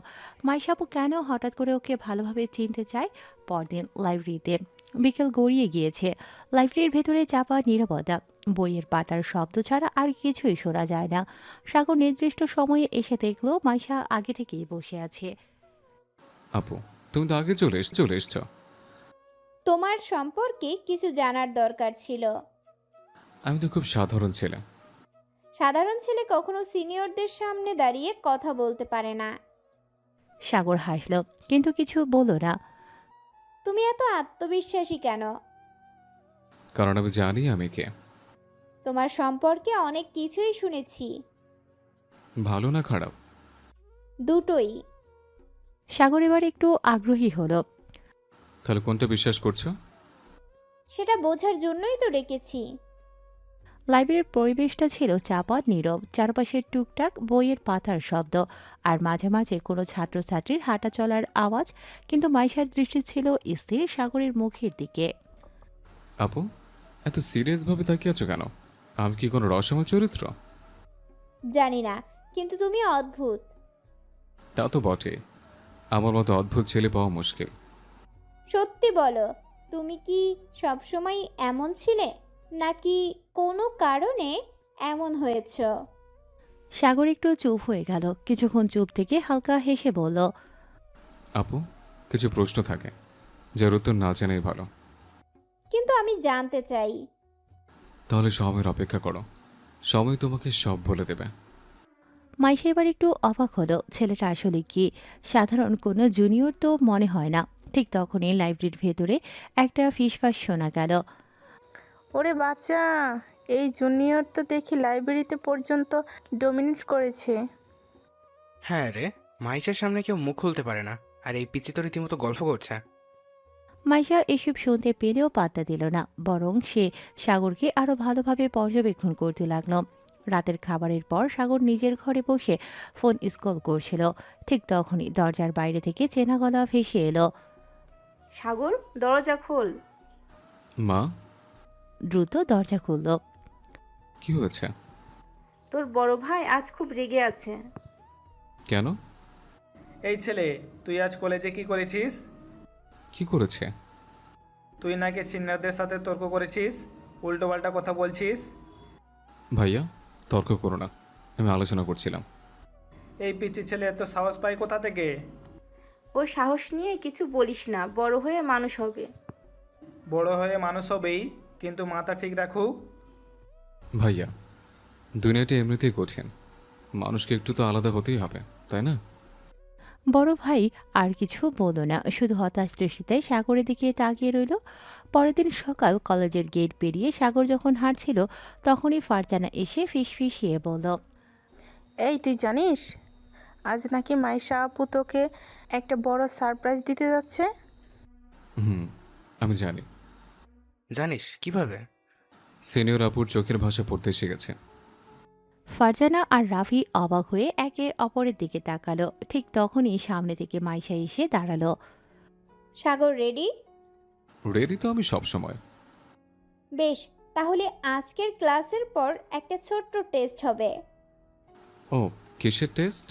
মাইশাপু কেন হঠাৎ করে ওকে ভালোভাবে চিনতে চায়। পরদিন লাইব্রেরিতে বিকেল গড়িয়ে গিয়েছে। লাইব্রেরির ভেতরে চাপা নীরবতা, বইয়ের পাতার শব্দ ছাড়া আর কিছুই শোনা যায় না। সাগর নির্দিষ্ট সময়ে এসে দেখলো মাইশা আগে থেকেই বসে আছে। আপু, তুমি তো আগে চলে এসছো। তোমার সম্পর্কে কিছু জানার দরকার ছিল। আমি তো খুব সাধারণ ছেলে। সাধারণ ছেলে কখনো সিনিয়রদের সামনে দাঁড়িয়ে কথা বলতে পারে না। সাগর হাসল, কিন্তু কিছু বলল না। তুমি এত আত্মবিশ্বাসী কেন? কারণ আমি জানি আমি কে। তোমার সম্পর্কে অনেক কিছুই শুনেছি। ভালো না খারাপ? দুটোই। সাগর এবার একটু আগ্রহী হলো। তাহলে কোনটা বিশ্বাস করছো? সেটা বোঝার জন্যই তো ডেকেছি। লাইব্রেরির পরিবেশটা ছিল চাপা নীরব, চারপাশের টুকটাক বইয়ের পাতার শব্দ আর মাঝে মাঝে কোনো ছাত্রছাত্রীর হাঁটা চলার আওয়াজ। কিন্তু মাইশার দৃষ্টি ছিল স্থির সাগরের মুখের দিকে। আপু, এত সিরিয়াস ভাবে তাকিয়ে আছো কেন? আমি কি কোনো রহস্যময় চরিত্র? জানি না, কিন্তু তুমি অদ্ভুত। তা তো বটে। আমার মতো অদ্ভুত ছেলে পাওয়া মুশকিল। সত্যি বলো, তুমি কি সবসময় এমন ছিলে, নাকি কোনো কারণে এমন হয়েছ? সাগর একটু চুপ হয়ে গেল, কিছুক্ষণ চুপ থেকে হালকা হেসে বলল, আপু, কিছু প্রশ্ন থাকে যার উত্তর না জানাই ভালো। কিন্তু আমি জানতে চাই। তাহলে সময়ের অপেক্ষা করো, সময় তোমাকে সব বলে দেবে। মাইশা এবার একটু অবাক হলো, ছেলেটা আসলে কি সাধারণ কোনো জুনিয়র তো মনে হয় না। ঠিক তখনই লাইব্রেরির ভেতরে একটা ফিসফাস শোনা গেল। ওরে বাচ্চা, এই জুনিয়র তো দেখি লাইব্রেরিতে পর্যন্ত ডমিনেট করেছে। হ্যাঁ রে, মাইশের সামনে কেউ মুখ খুলতে পারে না, আর এই পিচি তো রীতিমতো গল্প করছে। মাইশা এসব শুনতে পেলেও পাত্তা দিল না, বরং সে সাগরকে আরো ভালোভাবে পর্যবেক্ষণ করতে লাগলো। রাতের খাবারের পর সাগর নিজের ঘরে বসে ফোন স্ক্রল করছিল। ঠিক তখনই দরজার বাইরে থেকে চেনা গলা ভেসে এলো। সাগর, দরজা খোল। মা? দ্রুত দরজা খুলল। কি হয়েছে? তোর বড় ভাই আজ খুব রেগে আছে। কেন? এই ছেলে, তুই আজ কলেজে কি করেছিস? কি করেছে? তুই নাকি সিনিয়রদের সাথে তর্ক করেছিস, উল্টোপাল্টা কথা বলছিস। ভাইয়া, তর্ক করো না, আমি আলোচনা করছিলাম। এই পিচি ছেলে এত সাহস পায় কোথা থেকে? ওর সাহস নিয়ে কিছু বলিস না, বড় হয়ে মানুষ হবে। বড় হয়ে মানুষ হবেই, কিন্তু মাথা ঠিক রাখুক। ভাইয়া, দুনিয়াটা এমনিতেই কঠিন, মানুষকে একটু তো আলাদা হতেই হবে, তাই না? বড় ভাই আর কিছু বলল না, শুধু হতাশ দৃষ্টিতে সাগরের দিকে তাকিয়ে রইল। পরের দিন সকাল, কলেজের গেট পেরিয়ে সাগর যখন হাঁটছিল, তখনই ফারজানা এসে ফিসফিসিয়ে বলল, এই তুই জানিস, আজ নাকি মাইশা আপু তোকে একটা বড় সারপ্রাইজ দিতে যাচ্ছে। হুম, আমি জানি। জানিস কিভাবে? সিনিয়র আপুর চোখের ভাষা পড়তে শিখেছে। ফারজানা আর রাফি অবাক হয়ে একে অপরের দিকে তাকালো। ঠিক তখনই সামনে থেকে মাইশা এসে দাঁড়ালো। সাগর রেডি? রেডি তো আমি সবসময়। বেশ, তাহলে আজকের ক্লাসের পর একটা ছোট্ট টেস্ট হবে। ও, কিসের টেস্ট?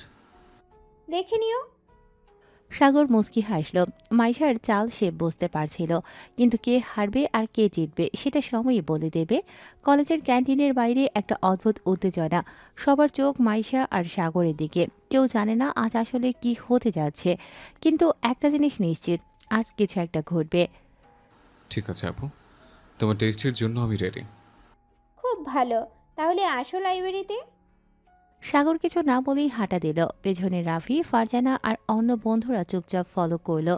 দেখে নিও। সাগর মুচকি হাসল। মাইশার চাল সে বুঝতে পারছিল, কিন্তু কে হারবে আর কে জিতবে সেটা সময়ই বলে দেবে। কলেজের ক্যান্টিনের বাইরে একটা অদ্ভুত উত্তেজনা, সবার চোখ মাইশা আর সাগরের দিকে। কেউ জানে না আজ আসলে কি হতে যাচ্ছে, কিন্তু একটা জিনিস নিশ্চিত, আজ কিছু একটা ঘটবে। ঠিক আছে আপু, তোমার টেস্টের জন্য আমি রেডি। খুব ভালো, তাহলে আসো লাইব্রেরিতে। সাগর কিছু না বলেই হাঁটা দিল। পেছনে রাফি, ফারজানা আর অন্য বন্ধুরা চুপচাপ ফলো করলো।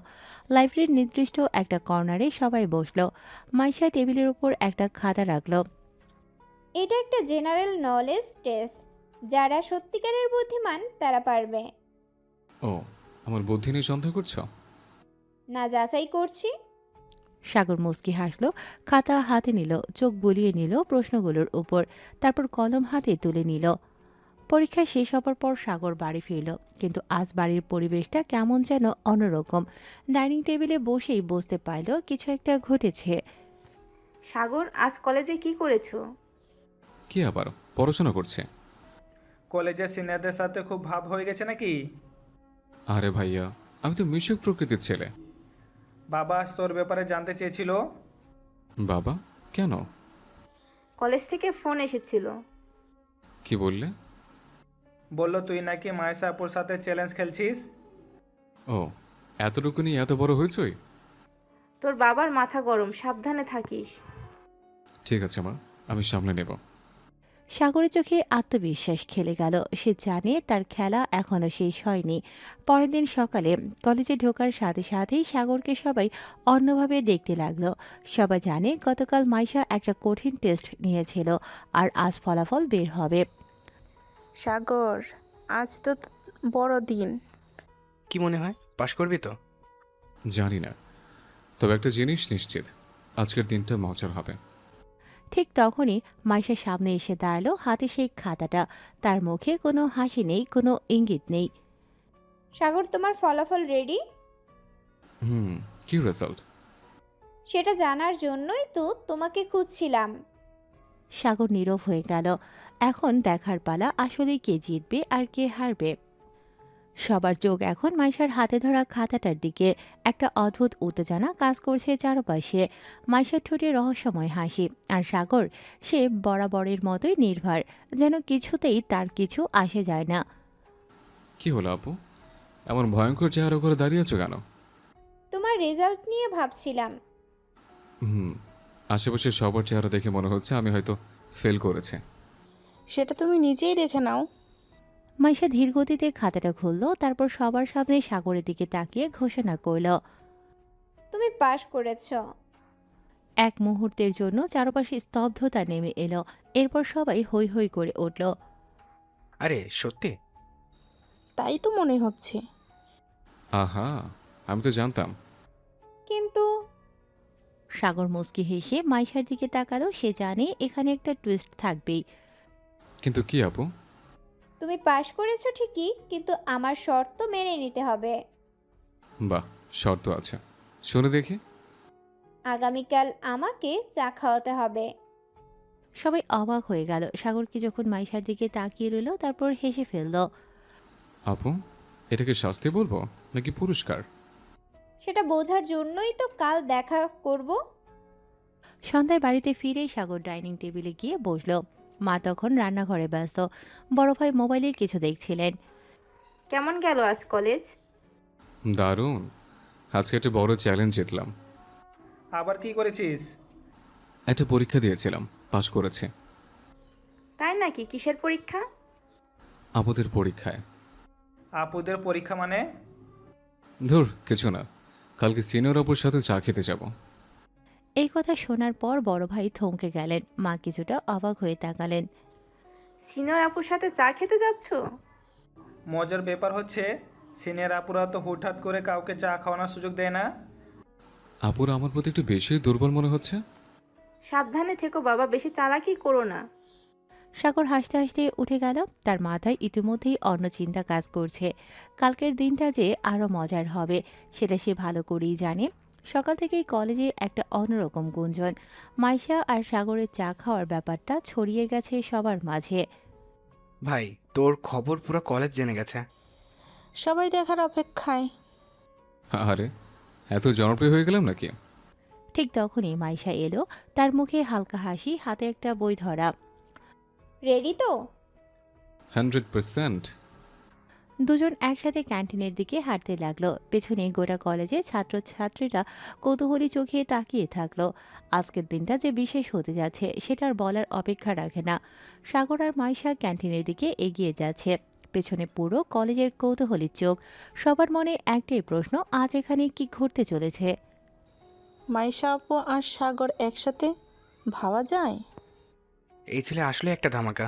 লাইব্রেরির নির্দিষ্ট একটা কর্নারে সবাই বসলো। মাইশা টেবিলের উপর একটা খাতা রাখলো। এটা একটা জেনারেল নলেজ টেস্ট, যারা সত্যিকারের বুদ্ধিমান তারা পারবে। ও, আমার বুদ্ধি নিয়ে সন্দেহ করছো? না, যাচাই করছি। সাগর মুচকি হাসলো, খাতা হাতে নিল, চোখ বুলিয়ে নিল প্রশ্নগুলোর উপর, তারপর কলম হাতে তুলে নিল। পরীক্ষা শেষ হবার পর সাগর বাড়ি ফিরল, কিন্তু আজ বাড়ির পরিবেশটা কেমন যেন অন্যরকম। ডাইনিং টেবিলে বসেই বুঝতে পারল কিছু একটা ঘটেছে। সাগর, আজ কলেজে কি করেছো? কি আবার পড়াশোনা করছে? কলেজের সিনিয়রদের সাথে খুব ভাব হয়ে গেছে নাকি? আরে ভাইয়া, আমি তো মিশুক প্রকৃতির ছেলে। বাবা আজ তোর ব্যাপারে জানতে চেয়েছিল। বাবা কেন? কলেজ থেকে ফোন এসেছিল। কি বললে? বলল তুই নাকি মায়েশা আপুর সাথে চ্যালেঞ্জ খেলছিস। ও, এতটুকু নিয়ে এত বড় হয়েছই? তোর বাবার মাথা গরম, সাবধানে থাকিস। ঠিক আছে মা, আমি সামলে নেব। সাগরের চোখে আত্মবিশ্বাস খেলে গেল। সে জানে তার খেলা এখনো শেষ হয়নি। পরের দিন সকালে কলেজে ঢোকার সাথে সাথেই সাগরকে সবাই অন্যভাবে দেখতে লাগলো। সবাই জানে গতকাল মাইশা একটা কঠিন টেস্ট নিয়েছিল আর আজ ফলাফল বের হবে। সাগর, আজ তো বড় দিন। কি মনে হয়, পাশ করবি তো? জানি না, তবে একটা জিনিস নিশ্চিত, আজকের দিনটা মজার হবে। ঠিক তখনই মাইশা সামনে এসে দাঁড়ালো, হাতে সেই খাতাটা। তার মুখে কোনো হাসি নেই, কোনো ইঙ্গিত নেই। সাগর, তোমার ফলাফল রেডি? কি রেজাল্ট? সেটা জানার জন্যই তো তোমাকে খুঁজছিলাম। সাগর নীরব হয়ে গেল। এখন দেখার পালা আসলে কে জিতবে আর কে হারবে। সবার চোখ এখন মাইশার হাতে ধরা খাতাটার দিকে। একটা অদ্ভুত উত্তেজনা কাজ করছে চারপাশে। মাইশার ঠোঁটে রহস্যময় হাসি, আর সাগর সে বরাবরের মতোই নির্ভর, যেন কিছুতেই তার কিছু আসে যায় না। কি হলো আপু, এমন ভয়ঙ্কর চেহারা করে দাঁড়িয়েছো কেন? তোমার রেজাল্ট নিয়ে ভাবছিলাম। আশেপাশে সবার চেহারা দেখে মনে হচ্ছে আমি হয়তো ফেল করেছে। সেটা তুমি নিজেই দেখে নাও। মাইশা ধীর গতিতে খাতাটা খুলল, তারপর সবার সামনে সাগরের দিকে তাকিয়ে ঘোষণা করল, তুমি পাশ করেছো। এক মুহূর্তের জন্য চারপাশে স্তব্ধতা নেমে এলো। এরপর সবাই হৈ হৈ করে উঠল। আরে সত্যি? তাই তো মনে হচ্ছে। আহা, আমি তো জানতাম। কিন্তু সাগর মুচকি হেসে মাইশার দিকে তাকালো। সে জানে এখানে একটা টুইস্ট থাকবেই। কিন্তু কি আপু? তুমি পাশ করেছো ঠিকই, কিন্তু আমার শর্ত মেনে নিতে হবে। বাহ, শর্ত আছে, শুনে দেখি। আগামীকাল আমাকে চা খাওয়াতে হবে। সবাই অবাক হয়ে গেল। সাগরকে যখন মাইশার দিকে তাকিয়ে রইল, তারপর হেসে ফেলল। আপু, এটাকে শাস্তি বলবো নাকি পুরস্কার? সেটা বোঝার জন্যই তো কাল দেখা করব। সন্ধ্যায় বাড়িতে ফিরেই সাগর ডাইনিং টেবিলে গিয়ে বসল। মা তখন রান্নাঘরে ব্যস্ত। বড় ভাই মোবাইলে কিছু দেখছিলেন। কেমন গেল আজ কলেজ? দারুণ, আজকে একটা বড় চ্যালেঞ্জ জিতলাম। আবার কি করেছিস? একটা পরীক্ষা দিয়েছিলাম, পাশ করেছে। তাই নাকি? কিসের পরীক্ষা? আপুদের পরীক্ষায়। আপুদের পরীক্ষা মানে? ধুর, কিছু না, কালকে সিনিয়র আপুর সাথে চা খেতে যাব। এই কথা শোনার পর বড় ভাই থমকে গেলেন। মা কিছুটা অবাক হয়ে তাকালেন। সিনিয়র আপুর সাথে চা খেতে যাচ্ছ? মজার ব্যাপার হচ্ছে, সিনিয়র আপুরা তো হুটহাট করে কাউকে চা খাওয়ানোর সুযোগ দেয় না। আপুর আমার প্রতি একটু বেশি দুর্বল মনে হচ্ছে। সাবধানে থেকো বাবা, বেশি চালাকি করো না। সাগর হাসতে হাসতে উঠে গেল। তার মাথায় ইতিমধ্যেই অন্য চিন্তা কাজ করছে। কালকের দিনটা যে আরও মজার হবে সেটা সে ভালো করেই জানে। সকাল থেকেই কলেজে একটা অন্যরকম গুঞ্জন। মাইশা আর সাগরের চা খাওয়ার ব্যাপারটা ছড়িয়ে গেছে সবার মাঝে। ভাই, তোর খবর পুরো কলেজ জেনে গেছে। সবাই দেখার অপেক্ষায়। আরে, এত জনপ্রিয় হয়ে গেলাম নাকি? ঠিক তখনই মাইশা এলো। তার মুখে হালকা হাসি, হাতে একটা বই ধরা। রেডি তো? 100%। দুজন একসাথে ক্যান্টিনের দিকে হাঁটতে লাগলো। পেছনে গোটা কলেজে ছাত্রছাত্রীরা কৌতূহলী চোখে তাকিয়ে থাকলো। আজকের দিনটা যে বিশেষ হতে যাচ্ছে সেটার বলার অপেক্ষা রাখে না। সাগর আর মাইশা ক্যান্টিনের দিকে এগিয়ে যাচ্ছে। পেছনে পুরো কলেজের কৌতূহলী চোখ। সবার মনে একটাই প্রশ্ন, আজ এখানে কি ঘটতে চলেছে? মাইশা আপু আর সাগর একসাথে, ভাবা যায়? এই ছেলে আসলে একটা ধামাকা।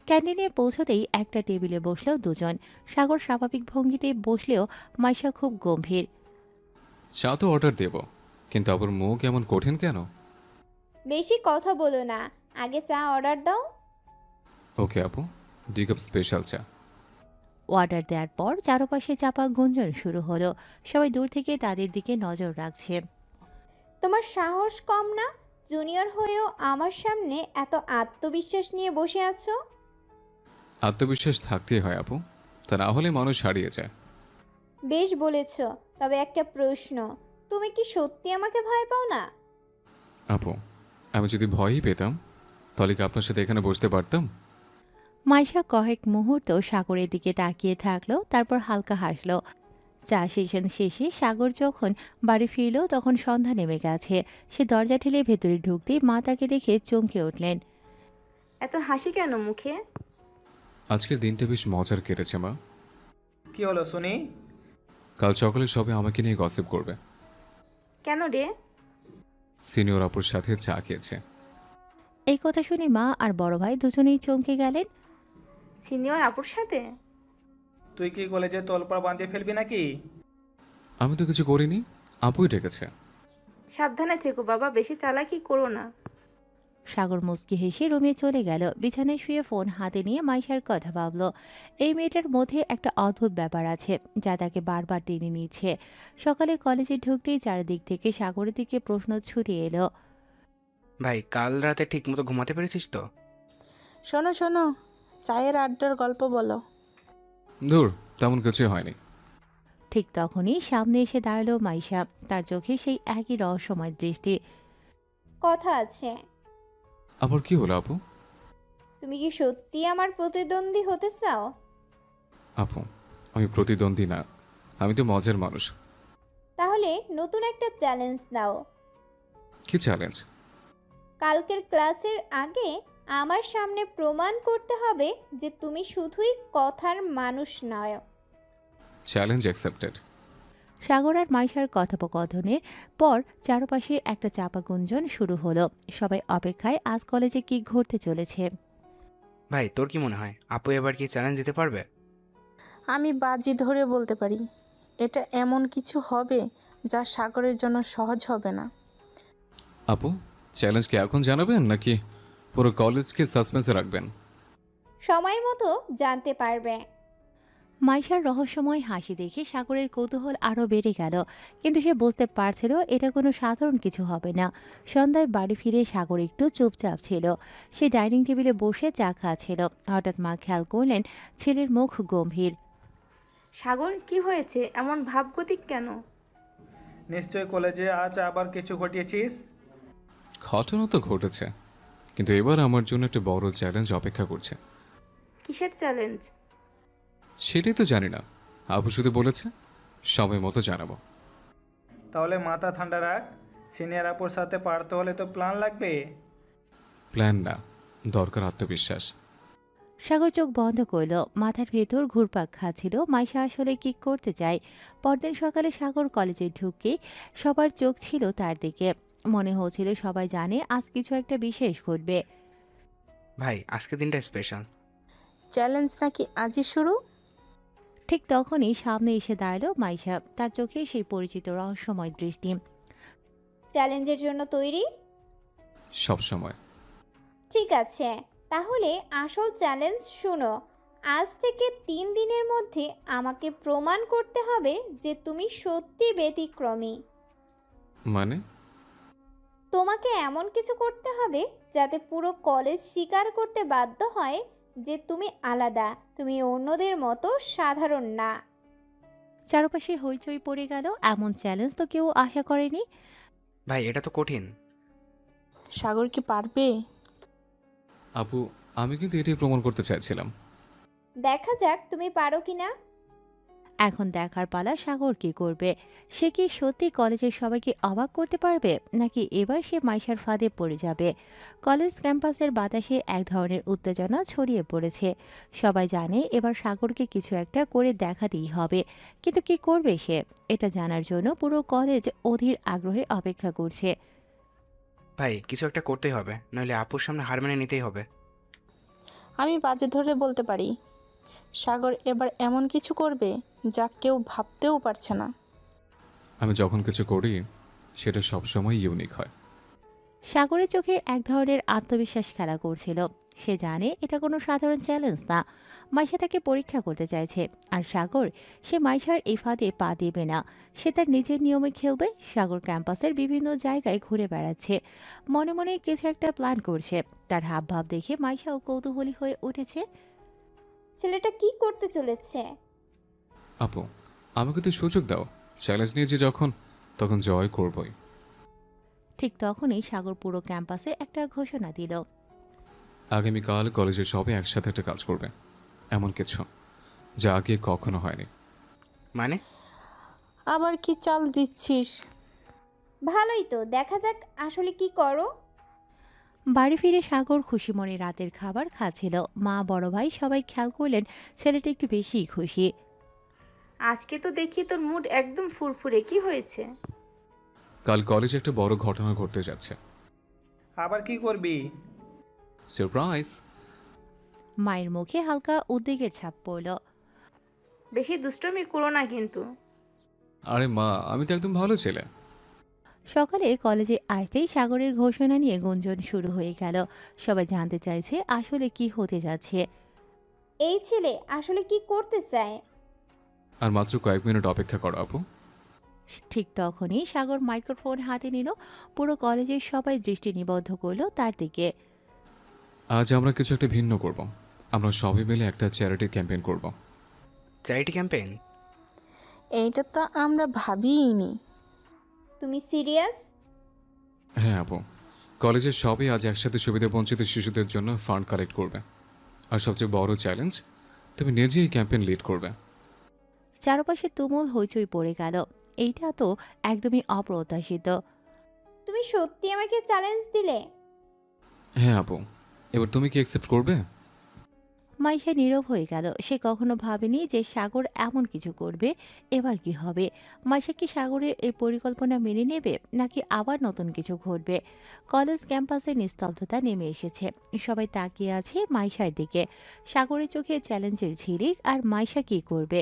ক্যান্টিনে পৌঁছতেই একটা টেবিলে বসলো দুজন। সাগর স্বাভাবিক ভঙ্গিতে বসলেও মাইশা খুব গম্ভীর। চা তো অর্ডার দেব, কিন্তু আবার মুখ এমন কঠিন কেন? বেশি কথা বলো না, আগে চা অর্ডার দাও। ওকে আপু, 2 কাপ স্পেশাল চা। অর্ডার দেওয়ার পর চারপাশে চাপা গুঞ্জন শুরু হলো। সবাই দূর থেকে তাদের দিকে নজর রাখছে। তোমার সাহস কম না? জুনিয়র হয়েও আমার সামনে এত আত্মবিশ্বাস নিয়ে বসে আছো। আত্মবিশ্বাস থাকতেই হয় আপু, তা না হলে মানুষ হারিয়ে যায়। বেশ বলেছ, তবে একটা প্রশ্ন, তুমি কি সত্যি আমাকে ভয় পাও না? আপু, আমি যদি ভয়ই পেতাম তাহলে কি আপনার সাথে এখানে বসতে পারতাম? মাইশা কয়েক মুহূর্ত সাগরের দিকে তাকিয়ে থাকলো, তারপর হালকা হাসলো। চা সেশন শেষে সাগর যখন বাড়ি ফিরল তখন সন্ধ্যা নেমে গেছে। সে দরজা ঠেলে ভেতরে ঢুকতেই মা তাকে দেখে চমকে উঠলেন। এত হাসি কেন মুখে? আজকের দিনটা বেশ মজার কেটেছে মা। কি হলো শুনি? কাল সকালে সবাই আমাকে নিয়ে গসিপ করবে। কেন রে? সিনিয়র আপুর সাথে চা খেয়েছে। এই কথা শুনে মা আর বড় ভাই দুজনেই চমকে গেলেন। সিনিয়র আপুর সাথে? তুই কি কলেজে তোলপাড় বাঁধিয়ে ফেলবি নাকি? আমি তো কিছু করিনি, আপুই ডেকেছে। সাবধানে থেকো বাবা, বেশি চালাকি করো না। সাগর মুচকি হেসে রুমে চলে গেল। বিছানায় শুয়ে ফোন হাতে নিয়ে মাইশার কথা ভাবল। এই মেয়েটার মধ্যে একটা অদ্ভুত ব্যাপার আছে যা তাকে বারবার টেনে নিচ্ছে। সকালে কলেজে ঢুকতেই চারিদিক থেকে সাগরের দিকে প্রশ্ন ছুটে এলো। ভাই কাল রাতে ঠিক মতো ঘুমাতে পেরেছিস তো? শোনো শোনো, চায়ের আড্ডার গল্প বলো। দূর, তেমন কিছুই হয়নি। ঠিক তখনই সামনে এসে দাঁড়ালো মাইশা, তার চোখে সেই একই রহস্যময় দৃষ্টি। কথা আছে। আবার কি হলো আপু? তুমি কি সত্যি আমার প্রতিদ্বন্দ্বী হতে চাও? আপু, আমি প্রতিদ্বন্দ্বী না, আমি তো মজার মানুষ। তাহলে নতুন একটা চ্যালেঞ্জ দাও। কি চ্যালেঞ্জ? কালকের ক্লাসের আগে আমার সামনে প্রমাণ করতে হবে যে তুমি শুধুই কথার মানুষ নয়। Challenge accepted. সাগর আর মাইশার কথোপকথনের পর চারপাশে একটা চাপা গুঞ্জন শুরু হলো। সবাই অপেক্ষায় আজ কলেজে কি ঘটতে চলেছে। ভাই তোর কি মনে হয় আপু এবার কি চ্যালেঞ্জ দিতে পারবে? আমি বাজি ধরে বলতে পারি, এটা এমন কিছু হবে যা সাগরের জন্য সহজ হবে না। আপু, চ্যালেঞ্জ কি এখন জানাবেন নাকি পুরো কলেজকে সাসপেন্সে রাখবেন? সময় মতো জানতে পারবে। মাইশার রহস্যময় হাসি দেখে সাগরের কৌতূহল আরও বেড়ে গেল, কিন্তু সে বুঝতে পারছিল এটা কোনো সাধারণ কিছু হবে না। সন্ধ্যায় বাড়ি ফিরে সাগর একটু চুপচাপ ছিল। সে ডাইনিং টেবিলে বসে চা খাচ্ছিল। হঠাৎ মা খেয়াল করলেন ছেলের মুখ গম্ভীর। সাগর, কি হয়েছে? এমন ভাবগতিক কেন? নিশ্চয় কলেজে আজ আবার কিছু ঘটিয়েছিস। ঘটনা তো ঘটেছে, কিন্তু এবার আমার জন্য একটা বড় চ্যালেঞ্জ অপেক্ষা করছে। কিসের চ্যালেঞ্জ? সেটাই তো জানি না, আপু শুধু বলেছে সময় মতো জানাবো। তাহলে মাথা ঠান্ডা রাখ, সিনিয়র আপুর সাথে পারতে হলে তো প্ল্যান লাগবে। প্ল্যান না, দরকার আত্মবিশ্বাস। সাগর চোখ বন্ধ করল, মাথার ভেতর ঘুরপাক খাচ্ছিল মাইশা আসলে কি করতে চায়। পরদিন সকালে সাগর কলেজে ঢুকে সবার চোখ ছিল তার দিকে। মনে হচ্ছিল সবাই জানে আজ কিছু একটা বিশেষ ঘটবে। ভাই আজকের দিনটা স্পেশাল। চ্যালেঞ্জ নাকি আজই শুরু? ঠিক তখনই সামনে এসে দাঁড়ালো মাইশা, তার চোখে সেই পরিচিত রহস্যময় দৃষ্টি। চ্যালেঞ্জের জন্য তৈরি? সব সময়। ঠিক আছে, তাহলে আসল চ্যালেঞ্জ শুনো। আজ থেকে 3 দিনের মধ্যে আমাকে প্রমাণ করতে হবে যে তুমি সত্যি ব্যতিক্রমী। মানে? তোমাকে এমন কিছু করতে হবে যাতে পুরো কলেজ স্বীকার করতে বাধ্য হয় যে তুমি আলাদা, তুমি অন্যদের মতো সাধারণ না। চারপাশে হইচই পড়ে গেল। এমন চ্যালেঞ্জ তো কেউ আশা করেনি। ভাই এটা তো কঠিন। সাগর কি পারবে? আপু, আমি কিন্তু এটাই প্রমাণ করতে চাইছিলাম। দেখা যাক তুমি পারো কিনা। এখন দেখার পালা সাগর কি করবে। সে কি সত্যি কলেজের সবাইকে অবাক করতে পারবে, নাকি এবার সে মাইশার ফাঁদে পড়ে যাবে। কলেজ ক্যাম্পাসের বাতাসে এক ধরনের উত্তেজনা ছড়িয়ে পড়েছে। সবাই জানে এবার সাগরকে কিছু একটা করে দেখাতেই হবে, কিন্তু কি করবে সে, এটা জানার জন্য পুরো কলেজ অধীর আগ্রহে অপেক্ষা করছে। ভাই কিছু একটা করতেই হবে, নইলে আপুর সামনে হার মেনে নিতেই হবে। আমি বাজি ধরে বলতে পারি, সাগর এবার এমন কিছু করবে যা কেউ ভাবতেও পারছে না। আমি যখন কিছু করি সেটা সবসময় ইউনিক হয়। সাগরের চোখে এক ধরনের আত্মবিশ্বাস খেলা করছিল। সে জানে এটা কোনো সাধারণ চ্যালেঞ্জ না, মাইশা তাকে পরীক্ষা করতে চাইছে। আর সাগর, সে মাইশার এই ফাঁদে পা দেবে না। সে তার নিজের নিয়মে খেলবে। সাগর ক্যাম্পাসের বিভিন্ন জায়গায় ঘুরে বেড়াচ্ছে, মনে মনে কিছু একটা প্ল্যান করছে। তার হাবভাব দেখে মাইশাও কৌতূহলী হয়ে উঠেছে। ছেলেটা কি করতে চলেছে? আপু, আমাকে তো সুযোগ দাও। চ্যালেঞ্জ নিয়েছি যখন, তখন জয় করবই। ঠিক তখনই সাগর পুরো ক্যাম্পাসে একটা ঘোষণা দিল। আগামীকাল কলেজের সবাই একসাথে একটা কাজ করবে, এমন কিছু যা আগে কখনো হয়নি। মানে? আবার কি চাল দিচ্ছিস? ভালোই তো, দেখা যাক আসলে কি করো। বাড়ি ফিরে সাগর খুশি মনে রাতের খাবার খাচ্ছিল। মা, বড় ভাই সবাই খেয়াল করলেন ছেলেটা একটু বেশিই খুশি। আজকে তো দেখি তোর মুড একদম ফুরফুরে, কি হয়েছে? কাল কলেজে একটা বড় ঘটনা ঘটতে যাচ্ছে। আবার কি করবি? সারপ্রাইজ। মায়ের মুখে হালকা উদ্বেগের ছাপ পড়ল। বেশি দুষ্টমি করো না কিন্তু। আরে মা, আমি তো একদম ভালো ছেলে। সকালে কলেজে আসতেই সাগরের ঘোষণা নিয়ে গুঞ্জন শুরু হয়ে গেল। সবাই জানতে চাইছে আসলে কি হতে যাচ্ছে। এই ছেলে আসলে কি করতে চায়? আর মাত্র কয়েক মিনিট অপেক্ষা করো আপু। ঠিক তখনই সাগর মাইক্রোফোন হাতে নিল। পুরো কলেজের সবাই দৃষ্টি নিবদ্ধ করলো তার দিকে। আজ আমরা কিছু একটা ভিন্ন করব। আমরা সবাই মিলে একটা চ্যারিটি ক্যাম্পেইন করব। Charity campaign? এইটা তো আমরা ভাবিইনি। তুমি সিরিয়াস? হ্যাঁ আপু, কলেজের সবাই আজ একসাথে সুবিধাবঞ্চিত শিশুদের জন্য ফান্ড কালেক্ট করবে। আর সবচেয়ে বড় চ্যালেঞ্জ, তুমি নিজেই ক্যাম্পেইন লিড করবে। চারপাশে তুমুল হইচই পড়ে গেল। এইটা তো একদমই অপ্রত্যাশিত। তুমি সত্যি আমাকে চ্যালেঞ্জ দিলে? হ্যাঁ আপু, এবার তুমি কি অ্যাকসেপ্ট করবে? মাইশা নীরব হয়ে গেল। সে কখনো ভাবেনি যে সাগর এমন কিছু করবে। এবার কি হবে? মাইশা কি সাগরের এই পরিকল্পনা মেনে নেবে, নাকি আবার নতুন কিছু ঘটবে? কলেজ ক্যাম্পাসে নিস্তব্ধতা নেমে এসেছে। সবাই তাকিয়ে আছে মাইশার দিকে। সাগরের চোখে চ্যালেঞ্জের ঝিলিক। আর মাইশা কি করবে?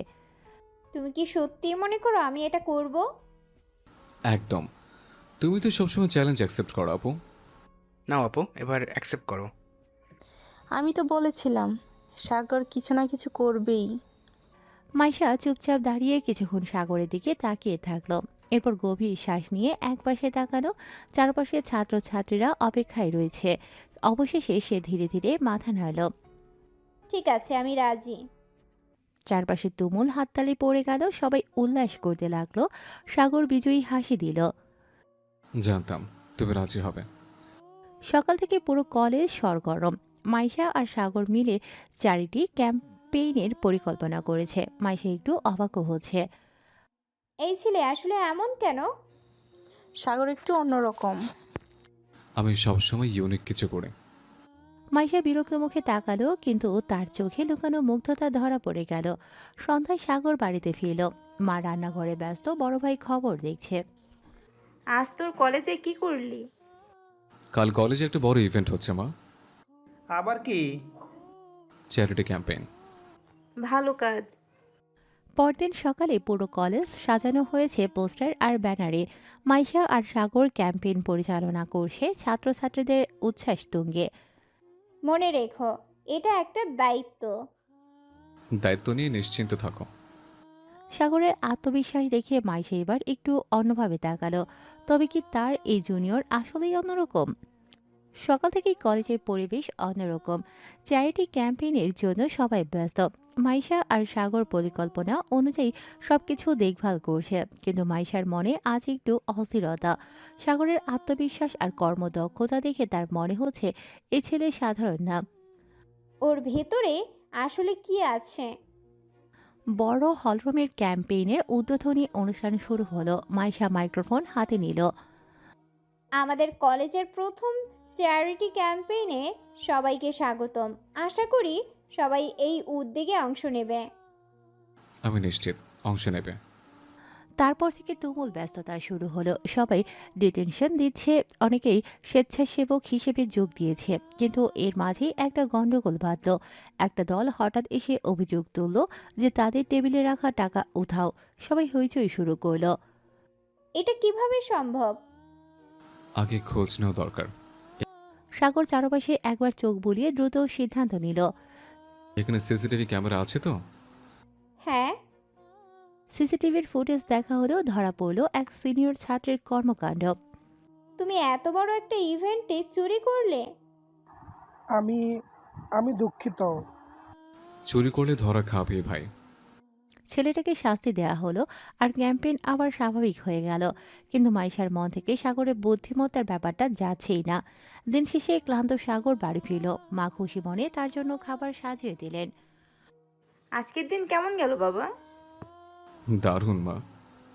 তুমি কি সত্যি মনে করো আমি এটা করব? একদম। তুমি তো সবসময় চ্যালেঞ্জ অ্যাকসেপ্ট করো আপু। নাও আপু, এবার অ্যাকসেপ্ট করো। আমি তো বলেছিলাম সাগর কিছু না কিছু করবেই। মাইশা চুপচাপ দাঁড়িয়ে কিছুক্ষণ সাগরের দিকে তাকিয়ে থাকলো। এরপর গভীর শ্বাস নিয়ে একপাশে তাকালো। চারপাশে ছাত্রছাত্রীরা অপেক্ষায় রয়েছে। অবশেষে সে ধীরে ধীরে মাথা নাড়ল। ঠিক আছে, আমি রাজি। চারপাশে তুমুল হাততালি পড়ে গেল। সবাই উল্লাস করতে লাগলো। সাগর বিজয়ী হাসি দিল। জানতাম তুমি রাজি হবে। সকাল থেকে পুরো কলেজ সরগরম। মাইশা আর সাগর মিলে চ্যারিটি ক্যাম্পেইনের পরিকল্পনা করেছে। মাইশা একটু অবাকও হচ্ছে। এই ছেলে আসলে এমন কেন? সাগর একটু অন্যরকম। আমি সবসময় ইউনিক কিছু করি। মাইশা বিরক্ত মুখে তাকালো, কিন্তু তার চোখে লুকানো মুগ্ধতা ধরা পড়ে গেল। সন্ধ্যায় সাগর বাড়িতে ফিরল। মা রান্নাঘরে ব্যস্ত, বড় ভাই খবর দেখছে। আজ তোর কলেজে কি করলি? কাল কলেজে একটা বড় ইভেন্ট হচ্ছে মা। আবার কি? Charity campaign. ভালো কাজ। পরদিন সকালে পুরো কলেজ সাজানো হয়েছে পোস্টার আর ব্যানারে। মাইশা আর সাগর ক্যাম্পেইন পরিচালনা করছে, ছাত্রছাত্রীদের উচ্ছ্বাস তুঙ্গে। মনে রেখো, এটা একটা দায়িত্ব। দায়িত্ব নিয়ে নিশ্চিন্ত থাকো। সাগরের আত্মবিশ্বাস দেখে মাইশা এবার একটু অন্যভাবে তাকালো। তবে কি তার এই জুনিয়র আসলেই অন্যরকম? সকাল থেকেই কলেজের পরিবেশ অন্যরকম। চ্যারিটি ক্যাম্পেইনের জন্য সবাই ব্যস্ত। মাইশা আর সাগর পরিকল্পনা অনুযায়ী সবকিছু দেখভাল করছে, কিন্তু মাইশার মনে আজ একটু অস্থিরতা। সাগরের আত্মবিশ্বাস আর কর্মদক্ষতা দেখে তার মনে হচ্ছে এ ছেলে সাধারণ না। ওর ভেতরে আসলে কি আছে? বড় হলরুমের ক্যাম্পেইনের উদ্বোধনী অনুষ্ঠান শুরু হলো। মাইশা মাইক্রোফোন হাতে নিল। আমাদের কলেজের প্রথম চ্যারিটি ক্যাম্পেইনে সবাইকে স্বাগতম। আশা করি সবাই এই উদ্যোগে অংশ নেবে। আমি নিশ্চিত অংশ নেবে। তারপর থেকে তুমুল ব্যস্ততা শুরু হলো। সবাই ডিটেনশন দিচ্ছে, অনেকেই স্বেচ্ছাসেবক হিসেবে যোগ দিয়েছে। কিন্তু এর মাঝেই একটা গন্ডগোল বাঁধল। একটা দল হঠাৎ এসে অভিযোগ তুলল যে তাদের টেবিলে রাখা টাকা উধাও। সবাই হইচই শুরু করলো। এটা কিভাবে সম্ভব? আগে খোঁজ নেওয়া দরকার। সাগর চারপাশে একবার চোখ বুলিয়ে দ্রুত সিদ্ধান্ত নিল। এখানে সিসিটিভি ক্যামেরা আছে তো? হ্যাঁ। সিসিটিভির ফুটেজ দেখা হলেও ধরা পড়ল এক সিনিয়র ছাত্রের কর্মকাণ্ড। তুমি এত বড় একটা ইভেন্টে চুরি করলে? আমি দুঃখিত। চুরি করলে ধরা খাবে ভাই। ছেলেটাকে শাস্তি দেওয়া হলো আর ক্যাম্পেইন আবার স্বাভাবিক হয়ে গেল। কিন্তু মাইশার মন থেকে সাগরের বুদ্ধিমত্তার ব্যাপারটা যাচ্ছেই না। দিন শেষে ক্লান্ত সাগর বাড়ি ফিরল। মা খুশি মনে তার জন্য খাবার সাজিয়ে দিলেন। আজকের দিন কেমন গেল বাবা? দারুণ মা,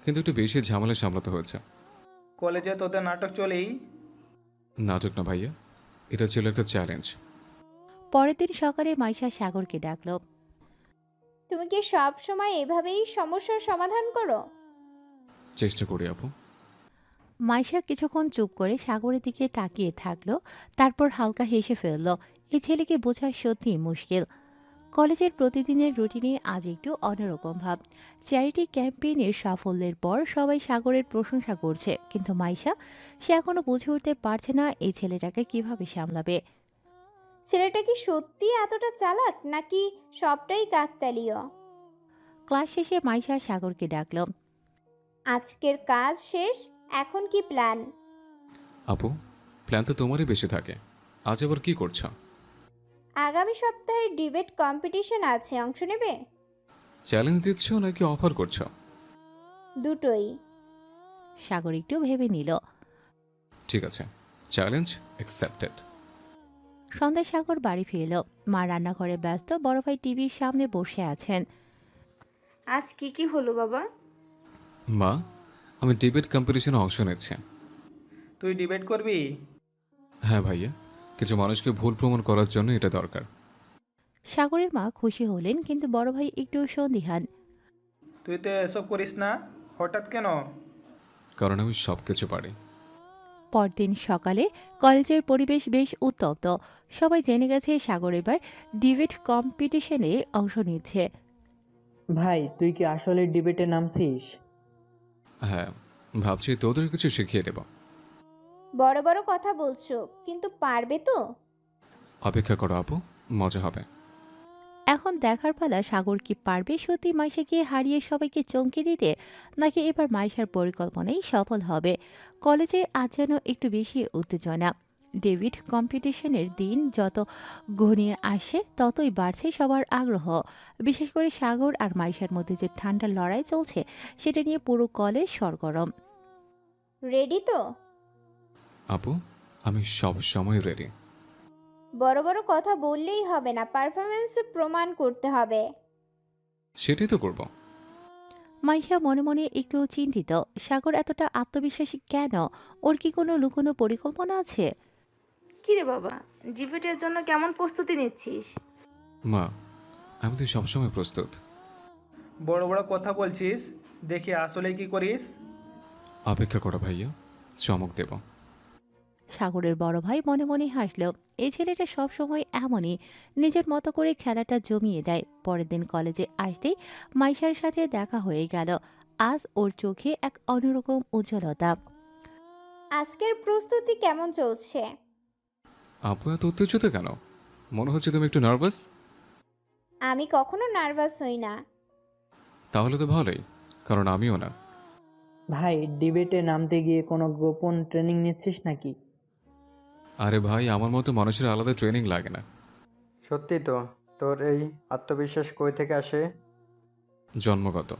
কিন্তু একটু বেশি ঝামেলা সামলাতে হয়েছে। কলেজে তোদের নাটক চলেই। নাটক না ভাইয়া, এটা ছিল একটা চ্যালেঞ্জ। পরের দিন সকালে মাইশা সাগরকে ডাকল। তুমি কি সব সময় এভাবেই সমস্যার সমাধান করো? চেষ্টা করি আপু। মাইশা কিছুক্ষণ চুপ করে সাগরের দিকে তাকিয়ে থাকলো, তারপর হালকা হেসে ফেলল। এই ছেলেকে বোঝা সত্যিই মুশকিল। কলেজের প্রতিদিনের রুটিনে আজ একটু অন্যরকম ভাব। চ্যারিটি ক্যাম্পেইনের সাফল্যের পর সবাই সাগরের প্রশংসা করছে, কিন্তু মাইশা সে এখনো বুঝে উঠতে পারছে না এই ছেলেটাকে কিভাবে সামলাবে। ছেলেটা কি সত্যি এতটা চালাক নাকি সবটাই কাকতালীয়? ক্লাস শেষে মাইশা সাগরকে ডাকল। আজকের কাজ শেষ, এখন কি প্ল্যান? আপু, প্ল্যান তো তোমারই বেশি থাকে। আজ আবার কি করছো? আগামী সপ্তাহে ডিবেট কম্পিটিশন আছে, অংশ নেবে? চ্যালেঞ্জ দিচ্ছ নাকি অফার করছো? দুটোই। সাগর একটু ভেবে নিল। ঠিক আছে, চ্যালেঞ্জ অ্যাকসেপ্টেড। সন্ধ্যায় সাগর বাড়ি ফিরল। মা রান্নাঘরে ব্যস্ত, বড় ভাই টিভির সামনে বসে আছেন। আজ কি কি হলো বাবা? মা, আমি ডিবেট কম্পিটিশনে অংশ নিচ্ছি। তুই ডিবেট করবি? হ্যাঁ ভাইয়া, কিছু মানুষকে ভুল প্রমাণ করার জন্য এটা দরকার। সাগরের মা খুশি হলেন, কিন্তু বড় ভাই একটু সন্দিহান। তুই তো এসব করিস না, হঠাৎ কেন? কারণ আমি সব কিছু পারি। পরদিন সকালে কলেজের পরিবেশ বেশ উত্তপ্ত। সবাই জেনে গেছে সাগর এবার ডিবেট কম্পিটিশনে অংশ নিচ্ছে। ভাই, তুই কি আসলে ডিবেটে নামছিস? হ্যাঁ, ভাবছি তোদের কিছু শিখিয়ে দেব। বড় বড় কথা বলছো, কিন্তু পারবে তো? অপেক্ষা করো আপু, মজা হবে। এখন দেখার পালা সাগর কি পারবে সত্যি মাইশাকে হারিয়ে সবাইকে চমকে দিতে, নাকি এবার মাইশার পরিকল্পনাই সফল হবে। কলেজে আজ যেন একটু বেশি উত্তেজনা। ডেভিড কম্পিটিশনের দিন যত ঘনিয়ে আসে ততই বাড়ছে সবার আগ্রহ। বিশেষ করে সাগর আর মাইশার মধ্যে যে ঠান্ডা লড়াই চলছে সেটা নিয়ে পুরো কলেজ সরগরম। রেডি তো? আপু, আমি সব সময় রেডি। বড় বড় কথা বললেই হবে না, পারফরমেন্সে প্রমাণ করতে হবে। সেটাই তো করব। মাইশা মনে মনে একটু চিন্তিত। সাগর এতটা আত্মবিশ্বাসী কেন? ওর কি কোনো লুকোনো পরিকল্পনা আছে? কি রে বাবা, ডিবেটের জন্য কেমন প্রস্তুতি নিচ্ছিস? মা, আমি তো সবসময় প্রস্তুত। বড় বড় কথা বলছিস, দেখি আসলে কি করিস। অপেক্ষা করো ভাইয়া, চমক দেব। সাগরের বড় ভাই মনে মনে হাসল। এই ছেলেটা সবসময় এমনই, নিজের মতো করে খেলাটা জমিয়ে দেয়। পরের দিন কলেজে আসতেই মাইশার সাথে দেখা হয়ে গেল। আজ ওর চোখে এক অন্যরকম উজ্জ্বলতা। আজকের প্রস্তুতি কেমন চলছে? আপু, এত উত্তেজিত কেন? মনে হচ্ছে তুমি একটু নার্ভাস। আমি কখনো নার্ভাস হই না। তাহলে তো ভালোই, কারণ আমিও না। ভাই, ডিবেটে নামতে গিয়ে কোনো গোপন ট্রেনিং নিচ্ছিস নাকি? আরে ভাই, আমার মতো মানুষের আলাদা ট্রেনিং লাগে না। সত্যি তো? তোর এই আত্মবিশ্বাস কই থেকে আসে? জন্মগত।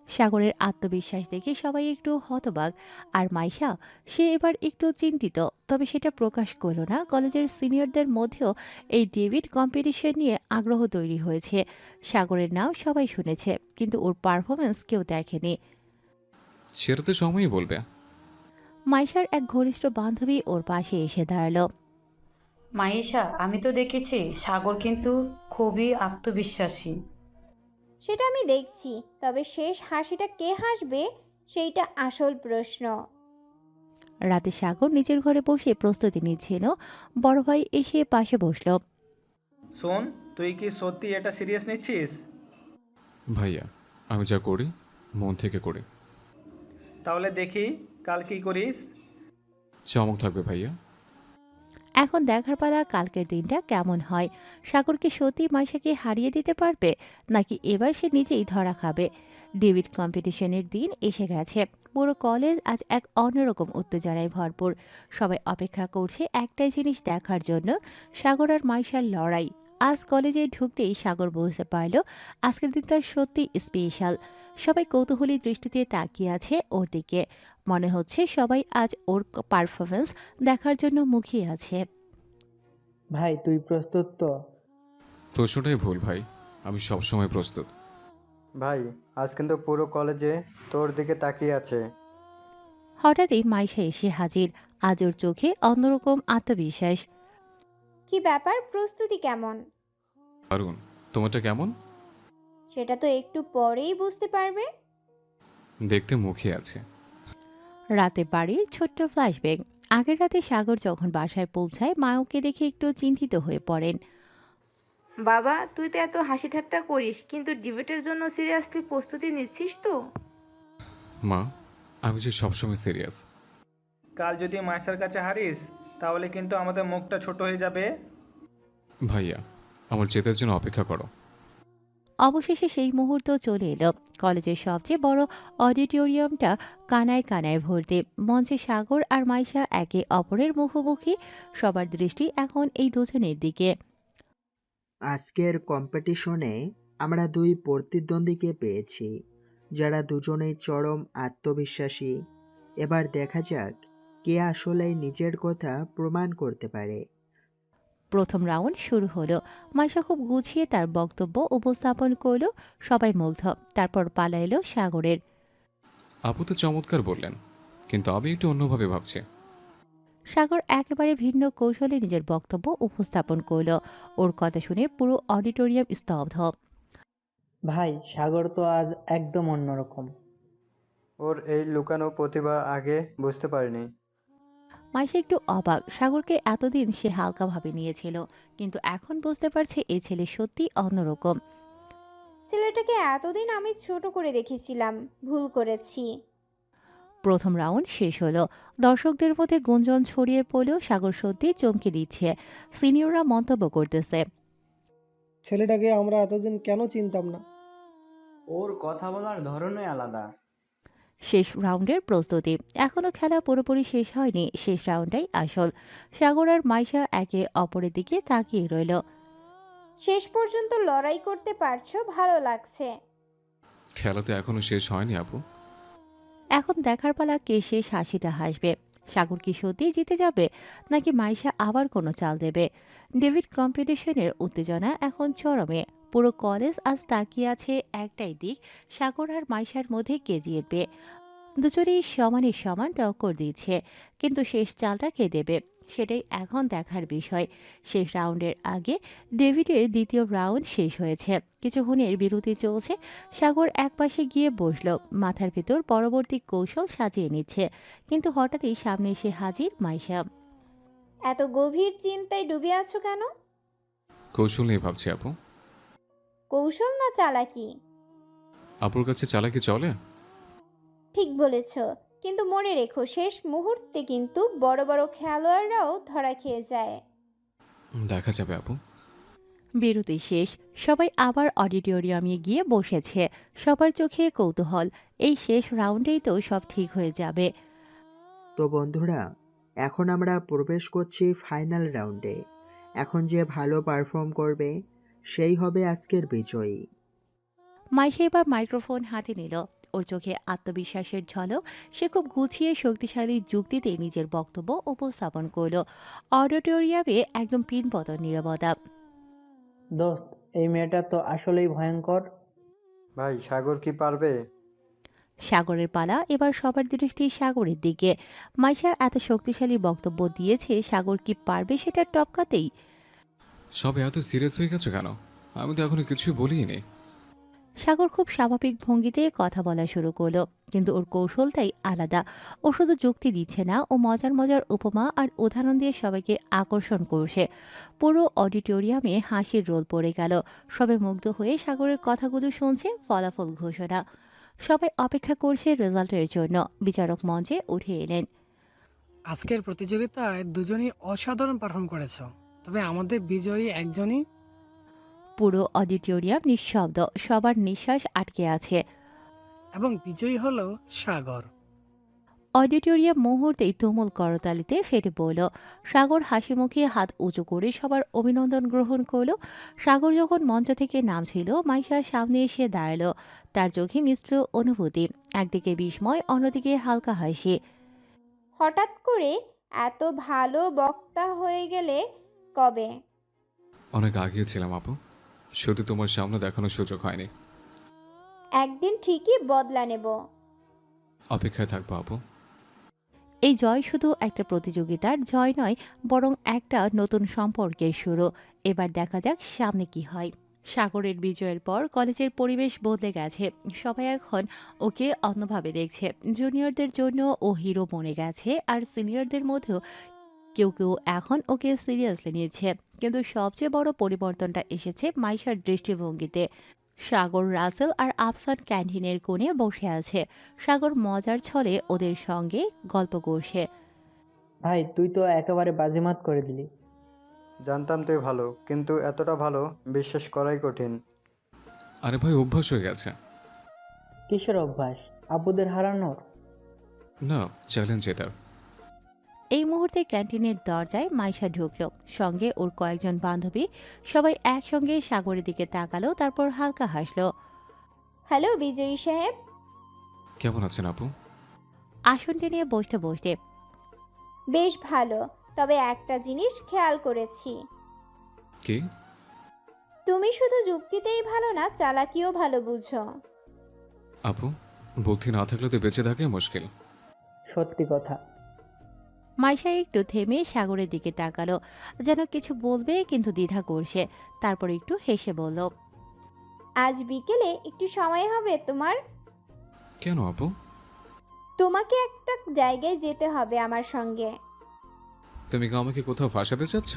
সাগরের আত্মবিশ্বাস দেখে সবাই একটু হতবাক। আর মাইশা, সে এবার একটু চিন্তিত, তবে সেটা প্রকাশ করল না। কলেজের সিনিয়রদের মধ্যেও এই ডেভিড কম্পিটিশন নিয়ে আগ্রহ তৈরি হয়েছে। সাগরের নাম সবাই শুনেছে, কিন্তু ওর পারফরমেন্স কেউ দেখেনি। সেটা তো সময়ই বলবে। মাইশার এক ঘনিষ্ঠ বান্ধবী ওর পাশে এসে দাঁড়ালো। মাইশা, আমি তো দেখেছি সাগর কিন্তু খুবই আত্মবিশ্বাসী। সেটা আমি দেখছি, তবে শেষ হাসিটা কে হাসবে সেইটা আসল প্রশ্ন। রাতে সাগর নিজের ঘরে বসে প্রস্তুতি নিচ্ছিল। বড় ভাই এসে পাশে বসলো। শোন, তুই কি সত্যি এটা সিরিয়াস নিচ্ছিস? ভাইয়া, আমি যা করি মন থেকে করি। তাহলে দেখি কাল কি করিস। চমক থাকবে ভাইয়া। এখন দেখার পালা কালকের দিনটা কেমন হয়। সাগর কি সত্যি মাইশাকে হারিয়ে দিতে পারবে, নাকি এবার সে নিজেই ধরা খাবে? ডেভিড কম্পিটিশনের দিন এসে গেছে। পুরো কলেজ আজ এক অন্যরকম উত্তেজনায় ভরপুর। সবাই অপেক্ষা করছে একটাই জিনিস দেখার জন্য, সাগর আর মাইশার লড়াই। আজ কলেজে ঢুকতেই সাগর বুঝতে পারল আজকের দিনটা সত্যি স্পেশাল। সবাই কৌতূহলী দৃষ্টিতে তাকিয়ে আছে ওর দিকে। মনে হচ্ছে সবাই আজ ওর পারফরমেন্স দেখার জন্য মুখিয়ে আছে। ভাই তুই প্রস্তুত তো? প্রশ্নটাই ভুল ভাই, আমি সবসময় প্রস্তুত। ভাই আজ কিন্তু পুরো কলেজে তোর দিকে তাকিয়ে আছে। হঠাৎই মাইশা এসে হাজির। আজ ওর চোখে অন্যরকম আত্মবিশ্বাস। কি ব্যাপার, প্রস্তুতি কেমন? দারুণ। তোমারটা কেমন? সেটা তো একটু পরেই বুঝতে পারবে। দেখতে মুখে আছে। রাতে বাড়ির ছোট্ট ফ্ল্যাশব্যাক। আগের রাতে সাগর যখন বাসায় পৌঁছায় মা ওকে দেখে একটু চিন্তিত হয়ে পড়েন। বাবা, তুই তো এত হাসি ঠাট্টা করিস, কিন্তু ডিবেটের জন্য সিরিয়াসলি প্রস্তুতি নিচ্ছিস তো? মা, আমি যে সবসময় সিরিয়াস। কাল যদি মাইশার কাছে হারিস তাহলে কিন্তু আমাদের মুখটা ছোট হয়ে যাবে। ভাইয়া, আমার জেতার জন্য অপেক্ষা করো। অবশেষে সেই মুহূর্ত চলে এলো। কলেজের সবচেয়ে বড় অডিটোরিয়ামটা কানায় কানায় ভর্তি। মঞ্চে সাগর আর মাইশা একে অপরের মুখোমুখি। সবার দৃষ্টি এখন এই দুজনের দিকে। আজকের কম্পিটিশনে আমরা দুই প্রতিদ্বন্দ্বীকে পেয়েছি, যারা দুজনেই চরম আত্মবিশ্বাসী। এবার দেখা যাক কে আসলে নিজের কথা প্রমাণ করতে পারে। প্রথম রাউন্ড শুরু হলো। মাইশা খুব গুছিয়ে তার বক্তব্য উপস্থাপন করলো। সবাই মুগ্ধ। তারপর পালা এলো সাগরের। আপু তো চমৎকার বললেন, কিন্তু আমি একটু অন্যভাবে ভাবছি। সাগর একেবারে ভিন্ন কৌশলে নিজের বক্তব্য উপস্থাপন করলো। ওর কথা শুনে পুরো অডিটোরিয়াম স্তব্ধ। ভাই সাগর তো আজ একদম অন্যরকম। ওর এই লুকানো প্রতিভা আগে বুঝতে পারিনি। মাইশা একটু অবাক। সাগরকে এতদিন সে হালকাভাবে নিয়েছিল, কিন্তু এখন বুঝতে পারছে এই ছেলে সত্যি অন্যরকম। ছেলেটাকে এতদিন আমি ছোট করে দেখেছিলাম, ভুল করেছি। প্রথম রাউন্ড শেষ হলো। দর্শকদের মধ্যে গুঞ্জন ছড়িয়ে পড়লেও সাগর সত্যি চমকে দিচ্ছে। সিনিয়ররা মন্তব্য করতেছে, ছেলেটাকে আমরা এতদিন কেন চিনতাম না? ওর কথা বলার ধরনই আলাদা। শেষ রাউন্ডের প্রস্তুতি। এখনো খেলা পুরোপুরি শেষ হয়নি। শেষ রাউন্ডটাই আসল। সাগর আর মাইশা একে অপরের দিকে তাকিয়ে রইল। শেষ পর্যন্ত লড়াই করতে পারছো, ভালো লাগছে। খেলা তো এখনো শেষ হয়নি আপু। এখন দেখার পালা কে শেষ হাসিটা হাসবে। সাগর কি সত্যি জিতে যাবে, নাকি মাইশা আবার কোনো চাল দেবে? ডেভিড কম্পিটিশনের উত্তেজনা এখন চরমে। পুরো কলেজ আজ তাকিয়ে আছে একটাই দিক, সাগর আর মাইশার মধ্যে কে জিতবে। দুজনেই সমানে সমান টক্কর দিচ্ছে, কিন্তু শেষ চালটা কে দেবে সেটাই এখন দেখার বিষয়। শেষ রাউন্ডের আগে ডেভিডের দ্বিতীয় রাউন্ড শেষ হয়েছে। কিছুক্ষণের বিরতি চলছে। সাগর একপাশে গিয়ে বসলো, মাথার ভিতর পরবর্তী কৌশল সাজিয়ে নিচ্ছে। কিন্তু হঠাৎই সামনে এসে হাজির মাইশা। এত গভীর চিন্তায় ডুবে আছো কেন? কৌশল নিয়ে ভাবছি আপু। কৌশল না চালাকি? আপুর কাছে চালাকি চলে? ঠিক বলেছ, কিন্তু মনে রেখো শেষ মুহূর্তে কিন্তু বড় বড় খেলোয়াড়রাও ধরা খেয়ে যায়। দেখা যাবে আপু। বিরতি শেষ। সবাই আবার অডিটোরিয়ামে গিয়ে বসেছে। সবার চোখে কৌতূহল। এই শেষ রাউন্ডেই তো সব ঠিক হয়ে যাবে। তো বন্ধুরা, এখন আমরা প্রবেশ করছি ফাইনাল রাউন্ডে। এখন যে ভালো পারফর্ম করবে সেই হবে আজকের বিজয়ী। মাইশা এবার মাইক্রোফোন হাতে নিল। ওর চোখে আত্মবিশ্বাসের ঝলক। সে খুব গুছিয়ে শক্তিশালী যুক্তিতে নিজের বক্তব্য উপস্থাপন করল। অডিটোরিয়ামে একদম পিনপতন নীরবতা। দোস্ত, এই মেয়েটা তো আসলেই ভয়ঙ্কর। ভাই সাগর কি পারবে? সাগরের পালা। এবার সবার দৃষ্টি সাগরের দিকে। মাইশা এত শক্তিশালী বক্তব্য দিয়েছে, সাগর কি পারবে সেটা টপকাতেই? সবে এত সিরিয়াস হয়ে গেছে কেন? আমি তো এখনো কিছুই বলিনি। সাগর খুব স্বাভাবিক ভঙ্গিতে কথা বলা শুরু করলো, কিন্তু ওর কৌশলটাই আলাদা। ও শুধু যুক্তি দিচ্ছে না, ও মজার মজার উপমা আর উদাহরণ দিয়ে সবাইকে আকর্ষণ করছে। পুরো অডিটোরিয়ামে হাসির রোল পড়ে গেল। সবাই মুগ্ধ হয়ে সাগরের কথাগুলো শুনছে। ফলাফল ঘোষণা। সবাই অপেক্ষা করছে রেজাল্টের জন্য। বিচারক মঞ্চে উঠে এলেন। আজকের প্রতিযোগিতায় দুজনই অসাধারণ পারফর্ম করেছ, তবে আমাদের বিজয়ী একজনই। পুরো অডিটোরিয়াম নিঃশব্দ। সবার নিঃশ্বাস আটকে আছে। এবং বিজয়ী হলো সাগর। অডিটোরিয়াম মুহূর্তেই তুমুল করতালিতে ফেটে পড়ল। সাগর হাসি মুখে হাত উঁচু করে সবার অভিনন্দন গ্রহণ করলো। সাগর যখন মঞ্চ থেকে নামছিল, মাইশা সামনে এসে দাঁড়ালো। তার চোখে মিশ্র অনুভূতি, একদিকে বিস্ময়, অন্যদিকে হালকা হাসি। হঠাৎ করে এত ভালো বক্তা হয়ে গেলে কবে? অনেক আগিয়ে ছিলাম আপু, শুধু তোমার সামনে দেখানোর সুযোগ হয়নি। একদিন ঠিকই বদলা নেব। অপেক্ষায় থাকবো আপু। এই জয় শুধু একটা প্রতিযোগিতার জয় নয়, বরং একটা নতুন সম্পর্কের শুরু। এবার দেখা যাক সামনে কি হয়। সাগরের বিজয়ের পর কলেজের পরিবেশ বদলে গেছে। সবাই এখন ওকে অন্যভাবে দেখছে। জুনিয়রদের জন্য ও হিরো বনে গেছে, আর সিনিয়রদের মধ্যেও কেউ কেউ এখন ওকে সিরিয়াসলি নিয়েছে। কিন্তু সবচেয়ে বড় পরিবর্তনটা এসেছে মাইশার দৃষ্টিভঙ্গিতে। সাগর, রাসেল আর আফসান ক্যান্টিনের কোণে বসে আছে। সাগর মজার ছলে ওদের সঙ্গে গল্প করছে। ভাই তুই তো একেবারে বাজিমাত করে দিলি। জানতাম তুই ভালো, কিন্তু এতটা ভালো বিশ্বাস করাই কঠিন। আরে ভাই, অভ্যাস হয়ে গেছে। কিসের অভ্যাস? আব্বুদের হারানোর? না, চ্যালেঞ্জ এটার। এই মুহূর্তে ক্যান্টিনের দরজায় মাইশা ঢুকলো, সঙ্গে ওর কয়েকজন বান্ধবী। সবাই একসঙ্গে সাগরের দিকে তাকালো, তারপর হালকা হাসলো। হ্যালো বিজয়ী সাহেব। কেমন আছেন আপু? আসন টেনে বসতে বসতে। বেশ ভালো, তবে একটা জিনিস খেয়াল করেছি। কি? তুমি শুধু যুক্তিতেই ভালো না, চালাকিও ভালো বুঝো। আপু, বুদ্ধি না থাকলে তো বেঁচে থাকে মুশকিল। সত্যি কথা। মাইশা একটু থেমে সাগরের দিকে তাকালো, যেন কিছু বলবে কিন্তু দ্বিধা করছে। তারপর একটু হেসে বলল, আজ বিকেলে একটু সময় হবে তোমার? কেন আপু? তোমাকে একটা জায়গায় যেতে হবে আমার সঙ্গে। তুমি কি আমাকে কোথাও ফাঁসাতে চাচ্ছ?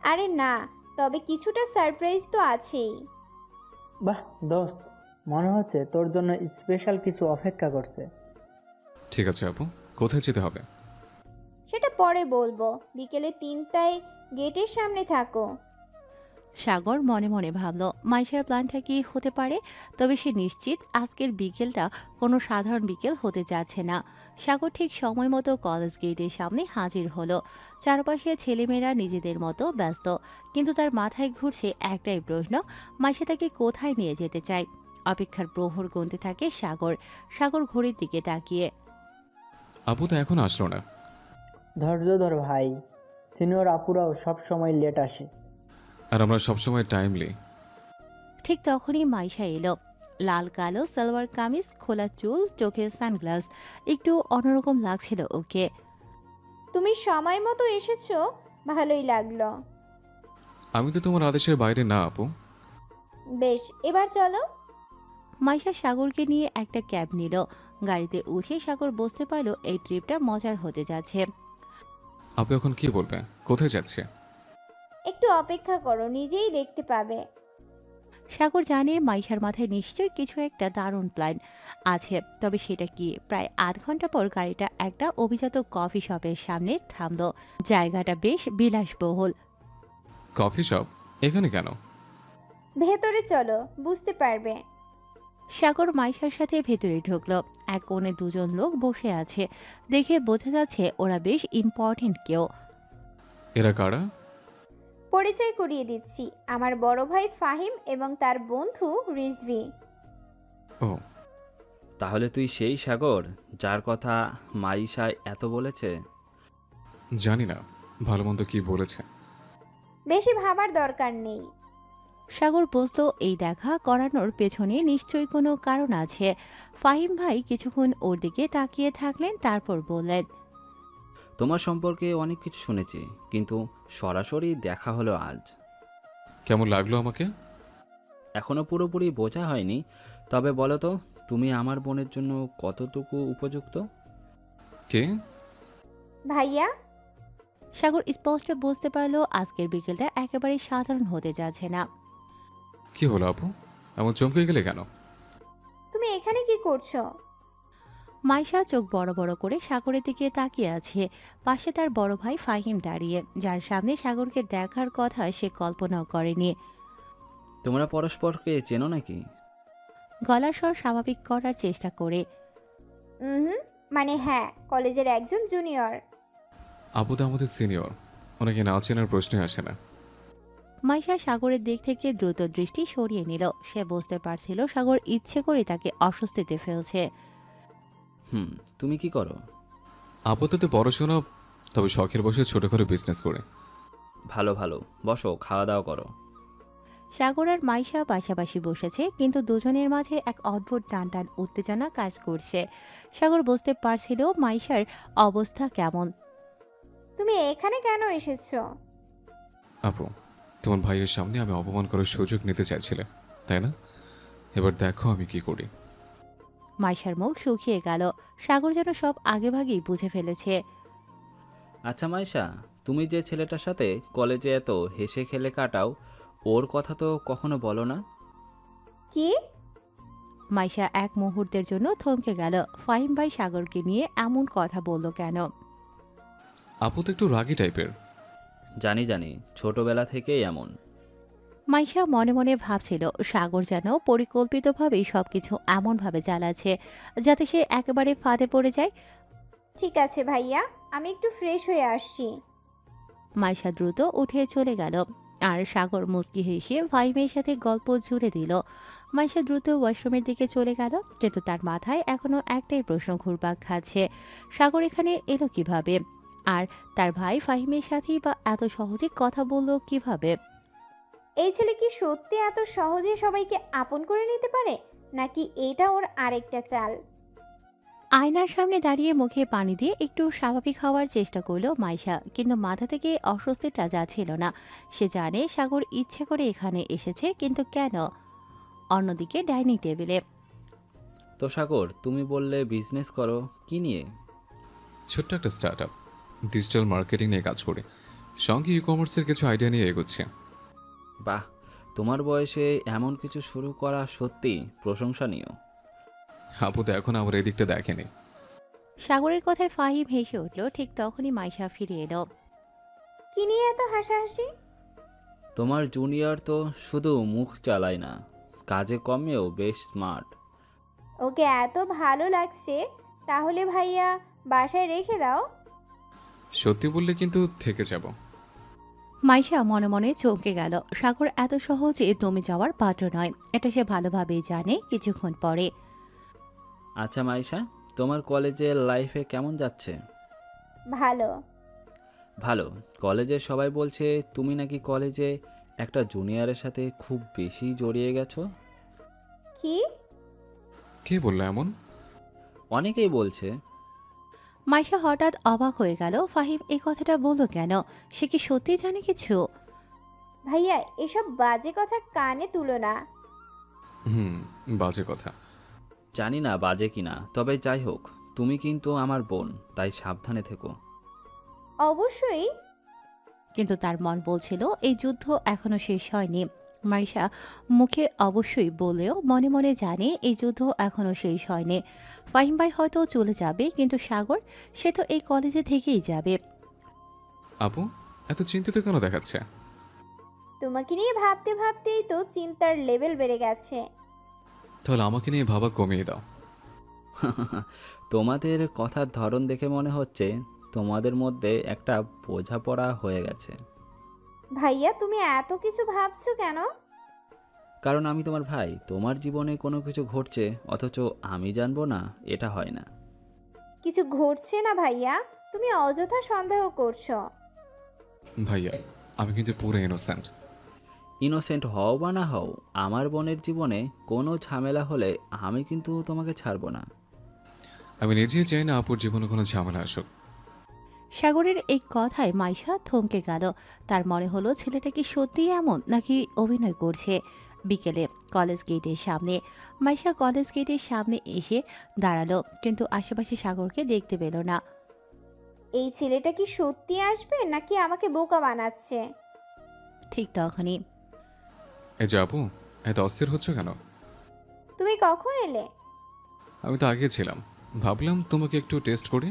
আরে না, তবে কিছুটা সারপ্রাইজ তো আছেই। বাহ দোস্ত, মনে হচ্ছে তোর জন্য স্পেশাল কিছু অপেক্ষা করছে। ঠিক আছে আপু, কোথায় যেতে হবে? সেটা পরে বলবো। বিকেলে 3টায় গেটের সামনে থাকো। সাগর মনে মনে ভাবল মাইশার প্ল্যানটা কি হতে পারে। তবে সে নিশ্চিত আজকের বিকেলটা কোনো সাধারণ বিকেল হতে যাচ্ছে না। সাগর ঠিক সময় মতো কলেজ গেটের সামনে হাজির হলো। চারপাশে ছেলেমেয়েরা নিজেদের মতো ব্যস্ত, কিন্তু তার মাথায় ঘুরছে একটাই প্রশ্ন, মাইশা তাকে কোথায় নিয়ে যেতে চায়। অপেক্ষার প্রহর গুনতে থাকে সাগর। সাগর ঘড়ির দিকে তাকিয়ে। আপু তো এখন আসলো না। ধৈর্য ধর ভাই, সিনিয়র আপুরাও সব সময় লেট আসে। আর আমরা সবসময় টাইমলি। ঠিক তখনই মাইশা এলো। লাল কালো সালোয়ার কামিজ, খোলা চুল, চোখে সানগ্লাস। একটু অন্যরকম লাগছিল ওকে। তুমি সময় মতো এসেছো, ভালোই লাগলো। আমি তো তোমার আদেশের বাইরে না আপু। বেশ, এবার চলো। মাইশা সাগরকে নিয়ে একটা ক্যাব নিল। গাড়িতে উঠে সাগর বুঝতে পারল এই ট্রিপটা মজার হতে যাচ্ছে। আপু এখন কি বলবে? কোথায় যাচ্ছে? একটু অপেক্ষা করো, নিজেই দেখতে পাবে। সাগর জানে মাইশার মাথায় নিশ্চয়ই কিছু একটা দারুণ প্ল্যান আছে, তবে সেটা কি? প্রায় আধ ঘন্টা পর গাড়িটা একটা অভিজাত কফি শপের সামনে থামলো। জায়গাটা বেশ বিলাসবহুল। Coffee shop? এখানে কেন? ভেতরে চলো, বুঝতে পারবে। সাগর মাইশার সাথে ভেতরে ঢুকলো। এক কোণে দুজন লোক বসে আছে, দেখে বোঝা যাচ্ছে ওরা বেশ ইম্পর্টেন্ট কেউ। এরা কারা? পরিচয় করিয়ে দিচ্ছি, আমার বড় ভাই ফাহিম এবং তার বন্ধু রিজভি। ও, তাহলে তুই সেই সাগর যার কথা মাইশা এত বলেছে? জানি না ভালো মন্দ কি বলেছে। বেশি ভাবার দরকার নেই। সাগর বুঝলো এই দেখা করানোর পেছনে নিশ্চয়ই কোনো কারণ আছে। ফাহিম ভাই কিছুক্ষণ ওর দিকে তাকিয়ে থাকলেন, তারপর বললেন, তোমার সম্পর্কে অনেক কিছু শুনেছি, কিন্তু সরাসরি দেখা হলো আজ। কেমন লাগলো আমাকে? এখনো পুরোপুরি বোঝা হয়নি, তবে বলো তো, তুমি আমার বোনের জন্য কতটুকু উপযুক্ত? কে? ভাইয়া। সাগর স্পষ্ট বুঝতে পারলো আজকের বিকেলটা একেবারে সাধারণ হতে যাচ্ছে না। কি হলো আপু, এমন চমকে গেলে কেন? তুমি এখানে কি করছো? মাইশা চোখ বড় বড় করে সাগরের দিকে তাকিয়ে আছে। পাশে তার বড় ভাই ফাহিম দাঁড়িয়ে, যার সামনে সাগরকে দেখার কথা সে কল্পনাও করেনি। তোমরা পরস্পরকে চেনো নাকি? গলার স্বর স্বাভাবিক করার চেষ্টা করে। মানে হ্যাঁ, কলেজের একজন জুনিয়র। আপু তো আমাদের সিনিয়র, ওনাকে না চেনার প্রশ্নই আসে না। মাইশা সাগরের দিক থেকে দ্রুত দৃষ্টি সরিয়ে নিল। সে বুঝতে পারছিল সাগর ইচ্ছে করে তাকে অস্বস্তিতে ফেলছে। তুমি কি করো? আপাতত পড়াশোনা, তবে শখের বসে ছোট করে বিজনেস করে। ভালো ভালো, বসো, খাওয়া দাওয়া করো। সাগর আর মাইশা পাশাপাশি বসেছে, কিন্তু দুজনের মাঝে এক অদ্ভুত টান টান উত্তেজনা কাজ করছে। সাগর বুঝতে পারছিল মাইশার অবস্থা কেমন। তুমি এখানে কেন এসেছো? আপু, তোমার ভাইয়ের সামনে আমি অপমান করার সুযোগ নিতে চাইছিলে, তাই না? এবার দেখো আমি কি করি। মাইশার মুখ শুকিয়ে গেল। সাগর যেন সব আগেভাগেই বুঝে ফেলেছে। আচ্ছা মাইশা, তুমি যে ছেলেটার সাথে কলেজে এত হেসে খেলে কাটাও, ওর কথা তো কখনো বলো না। কি? মাইশা এক মুহূর্তের জন্য থমকে গেল। ফাহিম ভাই সাগরকে নিয়ে এমন কথা বলল কেন? আপু তো একটু রাগী টাইপের। জানি জানি, ছোটবেলা থেকেই এমন। মাইশা মনে মনে ভাবছিল সাগর যেন পরিকল্পিতভাবেই সবকিছু এমনভাবে জ্বালাচ্ছে যাতে সে একেবারে ফাঁদে পড়ে যায়। ঠিক আছে ভাইয়া, আমি একটু ফ্রেশ হয়ে আসছি। মাইশা দ্রুত উঠে চলে গেল, আর সাগর মুচকি হেসে ফাহিমের সাথে গল্প জুড়ে দিল। মাইশা দ্রুত ওয়াশরুমের দিকে চলে গেল, কিন্তু তার মাথায় এখনো একটাই প্রশ্ন ঘুরপাক খাচ্ছে, সাগর এখানে এলো কিভাবে? আর তার ভাই ফাহিমের সাথেই বা এত সহজে কথা বলল কিভাবে? এই ছেলে কি সত্যি এত সহজে সবাইকে আপন করে নিতে পারে, নাকি এটা ওর আরেকটা চাল? আয়নার সামনে দাঁড়িয়ে মুখে পানি দিয়ে একটু স্বাভাবিক হওয়ার চেষ্টা করলো মাইশা, কিন্তু মাথা থেকে অস্বস্তিটা যাচ্ছিল না। সে জানে সাগর ইচ্ছে করে এখানে এসেছে, কিন্তু কেন? অন্যদিকে ডাইনিং টেবিলে তো সাগর, তুমি বললে বিজনেস করো, কি নিয়ে? ছোট্ট একটা স্টার্ট আপ, ডিজিটাল মার্কেটিং নিয়ে কাজ করি, সঙ্গে ই কমার্সের কিছু আইডিয়া নিয়ে এগোচ্ছে। বাহ, তোমার বয়সে এমন কিছু শুরু করা সত্যি প্রশংসনীয়। আপু তো এখন আমার এদিকটা দেখেনি। সাগরের কথায় ফাহিম হেসে উঠল। ঠিক তখনই মাইশা ফিরে এলো। কি নিয়ে এত হাসাহাসি? তোমার জুনিয়র তো শুধু মুখ চালায় না, কাজে কমেও বেশ স্মার্ট। ওকে এত ভালো লাগছে, তাহলে ভাইয়া বাসায় রেখে দাও। সত্যি বললে কিন্তু থেকে যাব। মাইশা মনে মনে চমকে গেল। সাগর এত সহজে দমে যাওয়ার পাত্র নয়, এটা সে ভালোভাবেই জানে। কিছুক্ষণ পরে, আচ্ছা মাইশা, তোমার কলেজের লাইফে কেমন যাচ্ছে? ভালো। ভালো? কলেজে সবাই বলছে তুমি নাকি কলেজে একটা জুনিয়রের সাথে খুব বেশি জড়িয়ে গেছো। কি? কে বললো এমন? অনেকেই বলছে। মাইশা হঠাৎ অবাক হয়ে গেল। ফাহিম এই কথাটা বলল কেন? সে কি সত্যি জানে কিছু? ভাইয়া এসব বাজে কথা কানে তুলো না। বাজে কথা। জানি না বাজে কিনা, তবে যাই হোক, তুমি কিন্তু আমার বোন, তাই সাবধানে থেকো। অবশ্যই। কিন্তু তার মন বলছিল এই যুদ্ধ এখনো শেষ হয়নি। মাইশা মুখে অবশ্যই বলেও মনে মনে জানে এই যুদ্ধ এখনো শেষ হয়নি। ফাহিম ভাই হয়তো চলে যাবে, কিন্তু সাগর, সে তো এই কলেজে থেকেই যাবে। আপু এত চিন্তিত কেন দেখাচ্ছে? তোমাকে নিয়ে ভাবতে ভাবতেই তো চিন্তার লেভেল বেড়ে গেছে। তাহলে আমাকে নিয়ে ভাবা কমিয়ে দাও। তোমাদের কথার ধরন দেখে মনে হচ্ছে তোমাদের মধ্যে একটা বোঝাপড়া হয়ে গেছে। ভাইয়া তুমি এত কিছু ভাবছো কেন? কারণ আমি তোমার ভাই, তোমার জীবনে কোনো কিছু ঘটছে অথচ আমি জানবো না, এটা হয় না। কিছু ঘটছে না ভাইয়া, তুমি অযথা সন্দেহ করছো। ভাইয়া আমি কিন্তু পুরো ইনোসেন্ট। ইনোসেন্ট হও বা না হও, আমার বোনের জীবনে কোনো ঝামেলা হলে আমি কিন্তু তোমাকে ছাড়বো না। আমি নিজেই চাই না আপুর জীবনে কোনো ঝামেলা আসুক। সাগরের এই কথায় মাইশা থমকে গেল। তার মনে হলো ছেলেটা কি সত্যিই এমন, নাকি অভিনয় করছে। বিকেলে কলেজ গেটের সামনে মাইশা কলেজ গেটের সামনে এসে দাঁড়ালো, কিন্তু আশেপাশে সাগরকে দেখতে পেল না। এই ছেলেটা কি সত্যি আসবে নাকি আমাকে বোকা বানাচ্ছে? ঠিক তখনই, এই যে আপু, এত অস্থির হচ্ছ কেন? তুমি কখন এলে? আমি তো আগে ছিলাম, ভাবলাম তোমাকে একটু টেস্ট করি।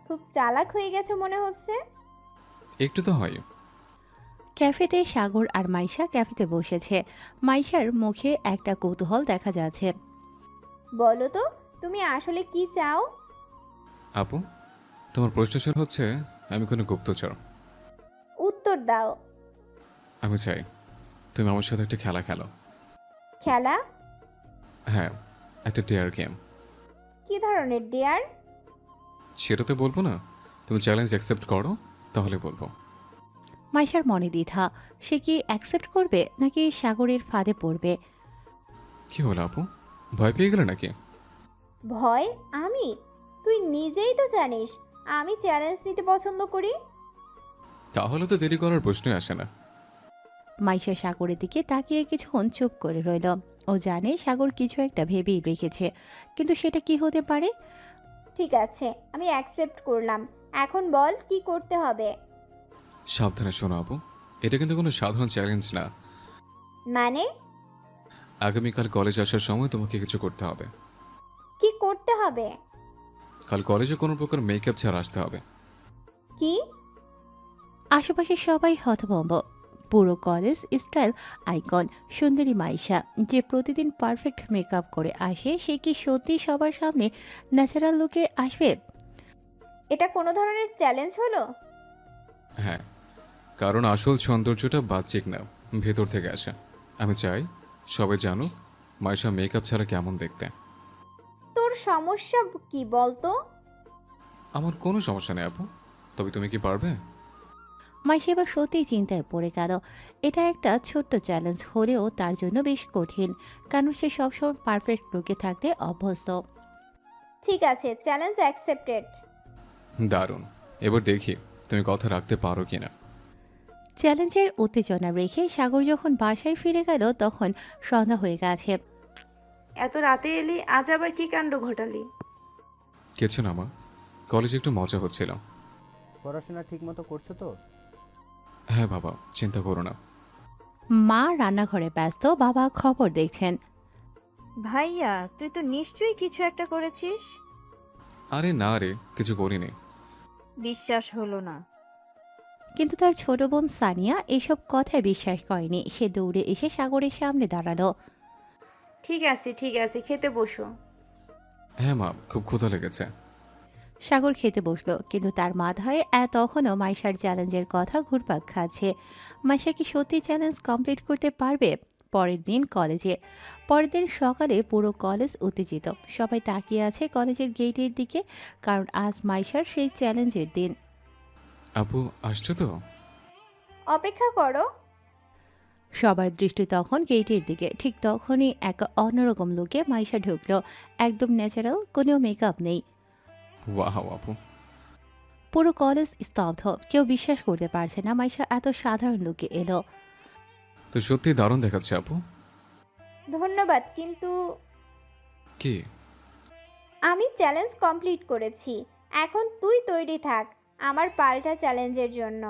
খুব চালাক হয়ে গেছো মনে হচ্ছে। একটু তো হয়। ক্যাফেতে সাগর আর মাইশা ক্যাফেতে বসেছে। মাইশার মুখে একটা কৌতূহল দেখা যাচ্ছে। বলো তো তুমি আসলে কি চাও? আপু, তোমার প্রশ্ন হচ্ছে আমি কোনো গুপ্তচর। উত্তর দাও। আমি চাই তুমি আমার সাথে একটা খেলা খেলো। খেলা? হ্যাঁ, একটা ডেয়ার গেম। কি ধরনের ডেয়ার? সেটা তো বলবো না, তুমি চ্যালেঞ্জ অ্যাকসেপ্ট করো তাহলে বলবো। মাইশার মনে দ্বিধা, সে কি অ্যাকসেপ্ট করবে নাকি সাগরের ফাঁদে পড়বে। কি হলো আপু, ভয় পেয়ে গেলে নাকি? ভয়? আমি? তুই নিজেই তো জানিস আমি চ্যালেঞ্জ নিতে পছন্দ করি। তাহলে তো দেরি করার প্রশ্নই আসে না। মাইশা সাগরের দিকে তাকিয়ে কিছুক্ষণ চুপ করে রইল। ও জানে সাগর কিছু একটা ভেবেই রেখেছে, কিন্তু সেটা কি হতে পারে। ঠিক আছে, আমি অ্যাকসেপ্ট করলাম। এখন বল কি করতে হবে। সাবধানে শোনো আপু, এটা কিন্তু কোনো সাধারণ চ্যালেঞ্জ না। মানে? আগামীকাল কলেজ আসার সময় তোমাকে কিছু করতে হবে। কি করতে হবে? কাল কলেজে কোনো প্রকার মেকআপ ছাড়া আসতে হবে। কি? আশেপাশে সবাই হতভম্ব। পুরো কলেজ স্টাইল আইকন সুন্দরী মাইশা, যে প্রতিদিন পারফেক্ট মেকআপ করে আসে, সে কি সত্যি সবার সামনে ন্যাচারাল লুকে আসবে? এটা কোনো ধরনের চ্যালেঞ্জ হলো? হ্যাঁ, কারণ আসল সৌন্দর্যটা বাহ্যিক না, ভেতর থেকে আসে। আমি চাই সবাই জানুক মাইশা মেকআপ ছাড়া কেমন দেখতে। তোর সমস্যা কি বলতো? আমার কোনো সমস্যা নেই আপু, তবে তুমি কি পারবে? মাইশা এবার সত্যিই চিন্তায় পড়ে গেল। এটা একটা ছোট্ট চ্যালেঞ্জ হলেও তার জন্য বেশ কঠিন, কারণ সে সবসময় পারফেক্ট লুকে থাকতে অভ্যস্ত। ঠিক আছে, চ্যালেঞ্জ অ্যাকসেপ্টেড। দারুণ, এবার দেখি তুমি কথা রাখতে পারো কিনা। চ্যালেঞ্জের উত্তেজনা রেখে সাগর যখন বাসায় ফিরে গেল তখন সন্ধ্যা হয়ে গেছে। এত রাতে এলি, আজ আবার কি কাণ্ড ঘটালি? কিছু না মা, কলেজে একটু মজা হচ্ছিল। পড়াশোনা ঠিক মতো করছো তো? হ্যাঁ বাবা, চিন্তা করো না। মা রান্নাঘরে ব্যস্ত, বাবা খবর দেখছেন। ভাইয়া, তুই তো নিশ্চয়ই কিছু একটা করেছিস। আরে না রে, কিছু করিনি। বিশ্বাস হলো না। কিন্তু তার ছোট বোন সানিয়া এসব কথায় বিশ্বাস করেনি। সে দৌড়ে এসে সাগরের সামনে দাঁড়ালো। ঠিক আছে ঠিক আছে, খেতে বসো। হ্যাঁ মা, খুব ক্ষুধা লেগেছে। সাগর খেতে বসলো, কিন্তু তার মাথায় তখনও মাইশার চ্যালেঞ্জের কথা ঘুরপাক খাচ্ছে। মাইশা কি সত্যি চ্যালেঞ্জ কমপ্লিট করতে পারবে? পরের দিন কলেজে। পরের দিন সকালে পুরো কলেজ উত্তেজিত। সবাই তাকিয়ে আছে কলেজের গেটের দিকে, কারণ আজ মাইশার সেই চ্যালেঞ্জের দিন। আপু আসছো তো? অপেক্ষা করো। সবার দৃষ্টি তখন গেটের দিকে। ঠিক তখনই এক অন্যরকম লুকে মাইশা ঢুকলো। একদম ন্যাচারাল, কোনো মেকআপ নেই। ওয়াও আপু। পুরো কলেজ স্তব্ধ, কেউ বিশ্বাস করতে পারছে না মাইশা এত সাধারণ লুকে এলো। তো সত্যি দারুণ দেখাচ্ছে আপু। ধন্যবাদ, কিন্তু কি? আমি চ্যালেঞ্জ কমপ্লিট করেছি। এখন তুই তৈরি থাক আমার পাল্টা চ্যালেঞ্জের জন্য।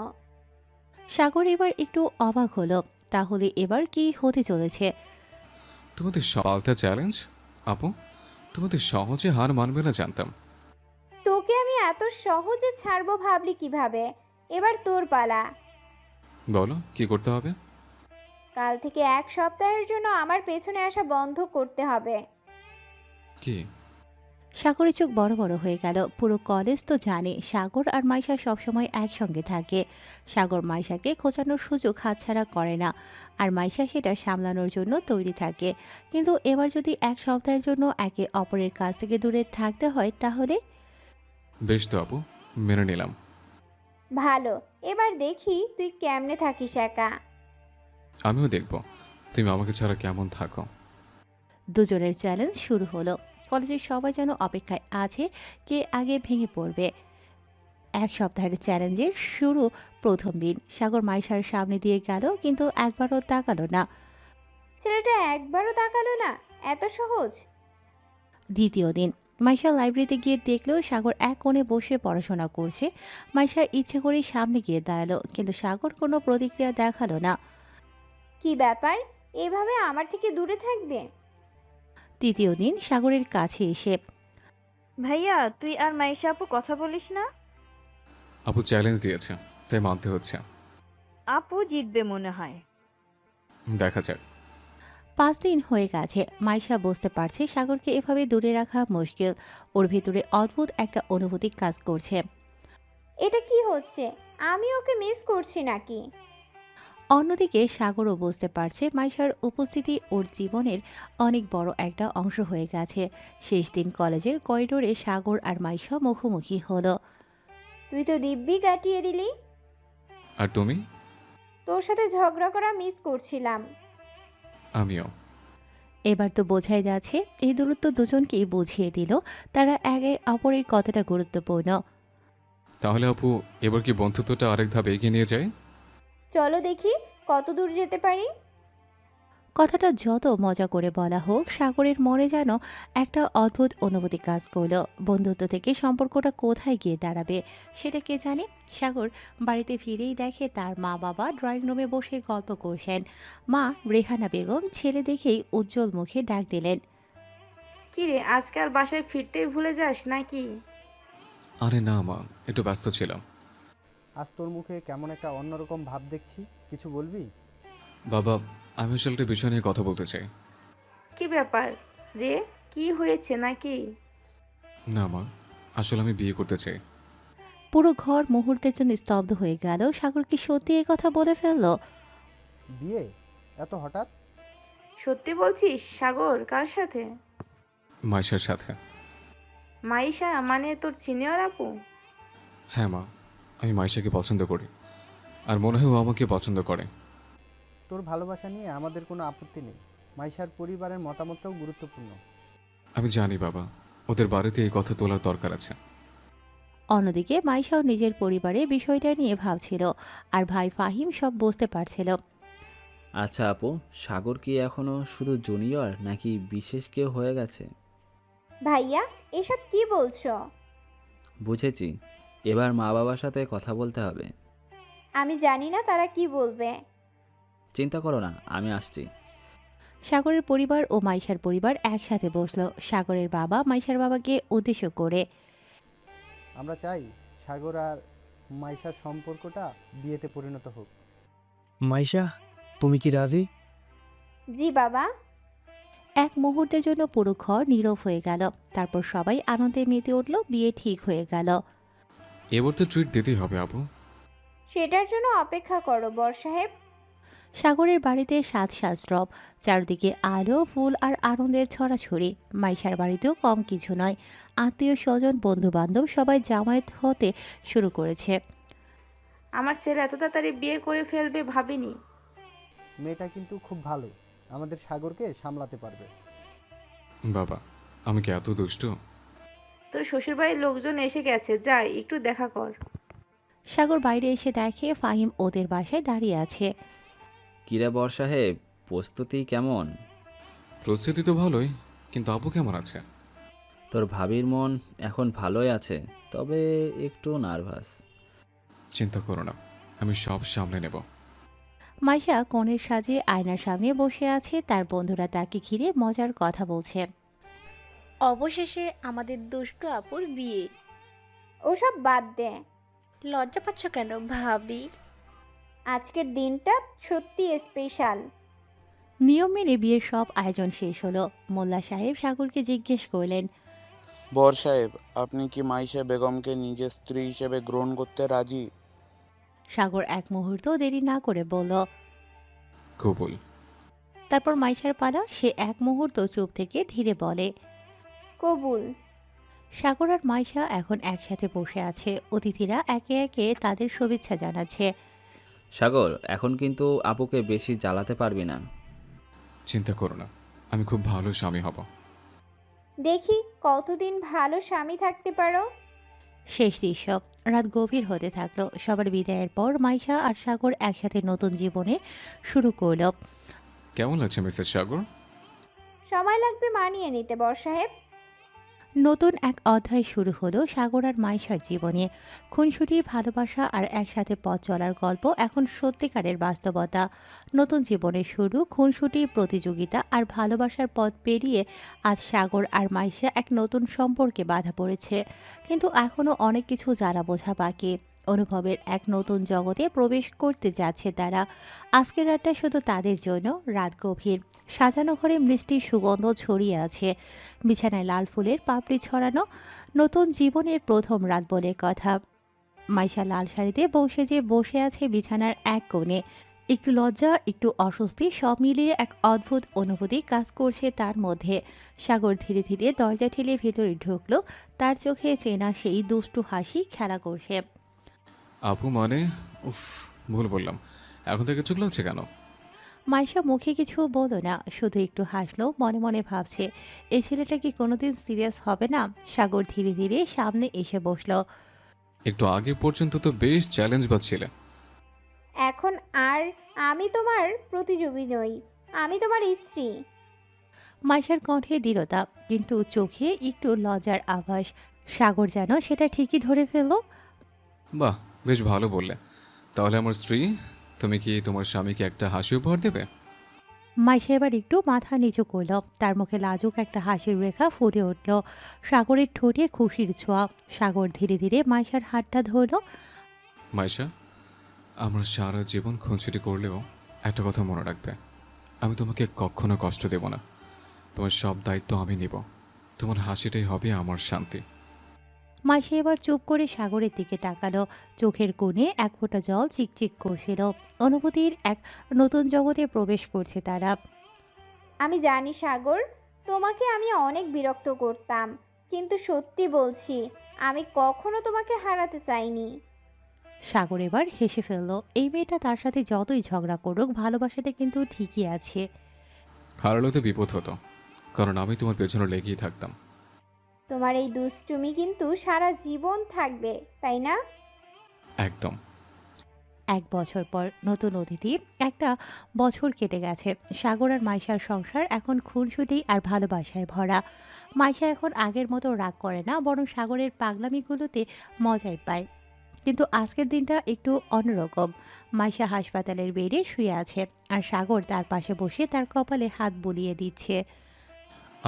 সাগর এবার একটু অবাক হলো। তাহলে এবার কি হতে চলেছে? তোমাদের পাল্টা চ্যালেঞ্জ? আপু, তোমাদের সহজে হার মানবে না জানতাম। তোকে আমি এত সহজে ছাড়বো ভাবলি কিভাবে? এবার তোর পালা। বলো কি করতে হবে? কাল থেকে 1 সপ্তাহের জন্য আমার পেছনে আসা বন্ধ করতে হবে। কি? সাগরের চোখ বড় বড় হয়ে গেল। পুরো কলেজ তো জানে সাগর আর মাইশা সবসময় একসঙ্গে থাকে। সাগর মাইশাকে খোঁচানোর সুযোগ হাতছাড়া করে না, আর মাইশা সেটা সামলানোর জন্য তৈরি থাকে। কিন্তু এবার যদি 1 সপ্তাহের জন্য একে অপরের কাছ থেকে দূরে থাকতে হয় তাহলে? বেশ তো আপু, মেনে নিলাম। ভালো, এবার দেখি তুই কেমনে থাকিস একা। আমিও দেখব তুমি আমাকে ছাড়া কেমন থাকো। দুজনের চ্যালেঞ্জ শুরু হলো। কলেজের সবাই যেন অপেক্ষায় আছে কে আগে ভেঙে পড়বে। 1 সপ্তাহের চ্যালেঞ্জের শুরু প্রথম দিন। সাগর মাইশার সামনে দিয়ে গেল, কিন্তু একবারও তাকালো না। ছেলেটা একবারও তাকালো না, এত সহজ? দ্বিতীয় দিন মাইশা লাইব্রেরিতে গিয়ে দেখলো সাগর এক কোণে বসে পড়াশোনা করছে। মাইশা ইচ্ছে করেই সামনে গিয়ে দাঁড়ালো, কিন্তু সাগর কোনো প্রতিক্রিয়া দেখালো না। কি ব্যাপার, এভাবে আমার থেকে দূরে থাকবে? তৃতীয় দিন সাগরের কাছে এসে, ভাইয়া, তুই আর মাইশা আপু কথা বলিস না? আপু চ্যালেঞ্জ দিয়েছে, তাই মানতে হচ্ছে। আপু জিতবে মনে হয়। দেখা যাক। 5 দিন হয়ে গেছে। মাইশা বুঝতে পারছে সাগরকে এভাবে দূরে রাখা মুশকিল। ওর ভেতরে অদ্ভুত একটা অনুভূতি কাজ করছে। এটা কি হচ্ছে? আমি ওকে মিস করছি নাকি? অন্যদিকে সাগরও বুঝতে পারছে মাইশার উপস্থিতি ওর জীবনের অনেক বড় একটা অংশ হয়ে গেছে। শেষ দিন কলেজের করিডোরে সাগর আর মাইশা মুখোমুখি হলো। তুই তো দিব্যি কাটিয়ে দিলি। আর তুমি? তোর সাথে ঝগড়া করা মিস করছিলাম। আমিও। এবার তো বোঝাই যাচ্ছে এই দূরত্ব দুজনকেই বুঝিয়ে দিল তারা একে অপরের কতটা গুরুত্বপূর্ণ। তাহলে আপু, এবার কি বন্ধুত্বটা আরেক ধাপ এগিয়ে নিয়ে যায়? চলো দেখি কত দূর যেতে পারি। কথাটা যত মজা করে বলা হোক, সাগরের মনে যেন একটা অদ্ভুত অনুভূতি কাজ করলো। বন্ধুত্ব থেকে সম্পর্কটা কোথায় গিয়ে দাঁড়াবে সেটা কে জানে। সাগর বাড়িতে ফিরেই দেখে তার মা বাবা ড্রয়িং রুমে বসে গল্প করছেন। মা রেহানা বেগম ছেলে দেখেই উজ্জ্বল মুখে ডাক দিলেন। কিরে, আজকাল বাসায় ফিরতেই ভুলে যাস নাকি? আরে না মা, একটু ব্যস্ত ছিলাম। আজ তোর মুখে কেমন একটা অন্যরকম ভাব দেখছি, কিছু বলবি? বাবা, আমি আসলে একটা বিষয় নিয়ে কথা বলতে চাই। কি ব্যাপার রে, কি হয়েছে নাকি? না মা, আসলে আমি বিয়ে করতে চাই। পুরো ঘর মুহূর্তের জন্য স্তব্ধ হয়ে গেল। সাগর কি সত্যি এই কথা বলে ফেললো? বিয়ে? এত হঠাৎ? সত্যি বলছিস সাগর? কার সাথে? মাইশার সাথে। মাইশা মানে তোর সিনিয়র আপু? হ্যাঁ মা, আমি মাইশাকে পছন্দ করি, আর মনে হয় ও আমাকে পছন্দ করে। তোর ভালোবাসা নিয়ে আমাদের কোনো আপত্তি নেই। মাইশার পরিবারের মতামতটাও গুরুত্বপূর্ণ। আমি জানি বাবা, ওদের বাড়িতে এই কথা তোলার দরকার আছে। অন্যদিকে মাইশাও নিজের পরিবারে বিষয়টা নিয়ে ভাবছিল, আর ভাই ফাহিম সব বুঝতে পারছিল। আচ্ছা আপু, সাগর কি এখনো শুধু জুনিয়র নাকি বিশেষ কেউ হয়ে গেছে? ভাইয়া, এসব কি বলছো? বুঝেছি, এবার মা বাবার সাথে কথা বলতে হবে। আমি জানি না তারা কি বলবে। চিন্তা করো না, আমি আসছি। সাগরের পরিবার ও মাইশার পরিবার একসাথে বসলো। সাগরের বাবা মাইশার বাবাকে উদ্দেশ্য করে, আমরা চাই সাগর আর মাইশার সম্পর্কটা বিয়েতে পরিণত হোক। মাইশা, তুমি কি রাজি? জি বাবা। এক মুহূর্তের জন্য পুরো ঘর নীরব হয়ে গেল। তারপর সবাই আনন্দে মেতে উঠল। বিয়ে ঠিক হয়ে গেল। এবার তো ট্রিট দিতেই হবে আপু। সেটার জন্য অপেক্ষা করো বর সাহেব। সাগরের বাড়িতে সাজ রব, চারদিকে আলো ফুল আর আনন্দের ছড়াছড়ি। মাইশার বাড়িতেও কম কিছু নয়। আত্মীয় স্বজন বন্ধু বান্ধব সবাই জামায়াত হতে শুরু করেছে। আমার ছেলে এত তাড়াতাড়ি বিয়ে করে ফেলবে ভাবিনি। মেয়েটা কিন্তু খুব ভালো, আমাদের সাগরকে সামলাতে পারবে। বাবা, আমি কি এত দুষ্টু? তোর শ্বশুরবাড়ির লোকজন এসে গেছে, যাই একটু দেখা কর। সাগর বাইরে এসে দেখে ফাহিম ওদের বাসায় দাঁড়িয়ে আছে। কিরে বর সাহেব, প্রস্তুতি কেমন? প্রস্তুতি তো ভালোই, কিন্তু আপু কেমন আছে? তোর ভাবির মন এখন ভালোই আছে, তবে একটু নার্ভাস। চিন্তা করো না, আমি সব সামলে নেব। মাইশা কনের সাজে আয়নার সামনে বসে আছে। তার বন্ধুরা তাকে ঘিরে মজার কথা বলছে। অবশেষে আমাদের দুষ্টু আপুর বিয়ে। ওসব বাদ দে। লজ্জা পাচ্ছ কেন ভাবি? আজকের দিনটা সত্যি স্পেশাল। নিয়ম মেনে বিয়ের সব আয়োজন শেষ হলো। মোল্লা সাহেব সাগরকে জিজ্ঞেস করলেন, বর সাহেব, আপনি কি মাইশা বেগমকে নিজের স্ত্রী হিসেবে গ্রহণ করতে রাজি? সাগর এক মুহূর্ত দেরি না করে বলল, কবুল। তারপর মাইশার পালা। সে এক মুহূর্ত চুপ থেকে ধীরে বলে, কবুল। সাগর আর মাইশা এখন একসাথে বসে আছে। অতিথিরা একে একে তাদের শুভেচ্ছা জানাচ্ছে। সাগর, এখন কিন্তু আপুকে বেশি জ্বালাতে পারবি না। চিন্তা করো না, আমি খুব ভালো স্বামী হব। দেখি কতদিন ভালো স্বামী থাকতে পারো। শেষ দৃশ্য। রাত গভীর হতে থাকলো। সবার বিদায়ের পর মাইশা আর সাগর একসাথে নতুন জীবনে শুরু করল। কেমন লাগছে মিসেস সাগর? সময় লাগবে মানিয়ে নিতে বর সাহেব। নতুন এক অধ্যায় শুরু হলো সাগর আর মাইশার জীবনে। খুনসুটি, ভালোবাসা আর একসাথে পথ চলার গল্প এখন সত্যিকারের বাস্তবতা। নতুন জীবনের শুরু, খুনসুটি, প্রতিযোগিতা আর ভালোবাসার পথ পেরিয়ে আজ সাগর আর মাইশা এক নতুন সম্পর্কে বাধা পড়েছে। কিন্তু এখনও অনেক কিছু জানা বোঝা বাকি। অনুভবের এক নতুন জগতে প্রবেশ করতে যাচ্ছে তারা। আজকের রাতটা শুধু তাদের জন্য, রাত গভীর। সাজানো ঘরে মিষ্টির সুগন্ধ ছড়িয়ে আছে, বিছানায় লাল ফুলের পাপড়ি ছড়ানো। নতুন জীবনের প্রথম রাত বলে কথা। মাইশা লাল শাড়িতে বসে আছে বিছানার এক কোণে। একটু লজ্জা, একটু অস্বস্তি, সব মিলিয়ে এক অদ্ভুত অনুভূতি কাজ করছে তার মধ্যে। সাগর ধীরে ধীরে দরজা ঠেলে ভেতরে ঢুকলো। তার চোখে চেনা সেই দুষ্টু হাসি খেলা করছে। আপু মানে, উফ, ভুল বললাম। এখন থেকে চুপ লাগছে কেন? মাইশা মুখে কিছু বলল না, শুধু একটু হাসলো। মনে মনে ভাবছে, এই ছেলেটা কি কোনোদিন সিরিয়াস হবে না। সাগর ধীরে ধীরে সামনে এসে বসলো। একটু আগে পর্যন্ত তো বেশ চ্যালেঞ্জ পাচ্ছিলে। এখন আর আমি তোমার প্রতিযোগী নই, আমি তোমার স্ত্রী। মাইশার কণ্ঠে দৃঢ়তা, কিন্তু চোখে একটু লজ্জার আভাস। সাগর যেন সেটা ঠিকই ধরে ফেলল। বাহ, বেশ ভালো বললে। তাহলে আমার স্ত্রী, তুমি কি তোমার স্বামীকে একটা হাসি উপহার দেবে? মাইশা এবার একটু মাথা নিচু করল। তার মুখে লাজুক একটা হাসির রেখা ফুটে উঠল। সাগরের ঠোঁটে খুশির ছোঁয়া। সাগর ধীরে ধীরে মাইশার হাতটা ধরল। মাইশা, আমরা সারা জীবন খুনসুটি করলেও একটা কথা মনে রাখবে, আমি তোমাকে কখনো কষ্ট দেব না। তোমার সব দায়িত্ব আমি নিব। তোমার হাসিটাই হবে আমার শান্তি। মাইশা এবার চুপ করে সাগরের দিকে তাকালো। চোখের কোণে এক ফোঁটা জল চিকচিক করছিল। অনুভূতির এক নতুন জগতে প্রবেশ করছে তারা। আমি জানি সাগর, তোমাকে আমি অনেক বিরক্ত করতাম, কিন্তু সত্যি বলছি, আমি কখনো তোমাকে হারাতে চাইনি। সাগর এবার হেসে ফেলল। এই মেয়েটা তার সাথে যতই ঝগড়া করুক, ভালোবাসাটা কিন্তু ঠিকই আছে। হারালে তো বিপদ হতো, কারণ আমি তোমার পেছনে লেগেই থাকতাম। তোমার এই দুষ্টুমি কিন্তু সারা জীবন থাকবে, তাই না? একদম। 1 বছর পর নতুন অতিথি। একটা বছর কেটে গেছে। সাগর আর মাইশার সংসার এখন খুনসুটি আর ভালোবাসায় ভরা। মাইশা এখন আগের মতো রাগ করে না, বরং সাগরের পাগলামিগুলোতে মজাই পায়। কিন্তু আজকের দিনটা একটু অন্যরকম। মাইশা হাসপাতালের বেডে শুয়ে আছে, আর সাগর তার পাশে বসে তার কপালে হাত বুলিয়ে দিচ্ছে।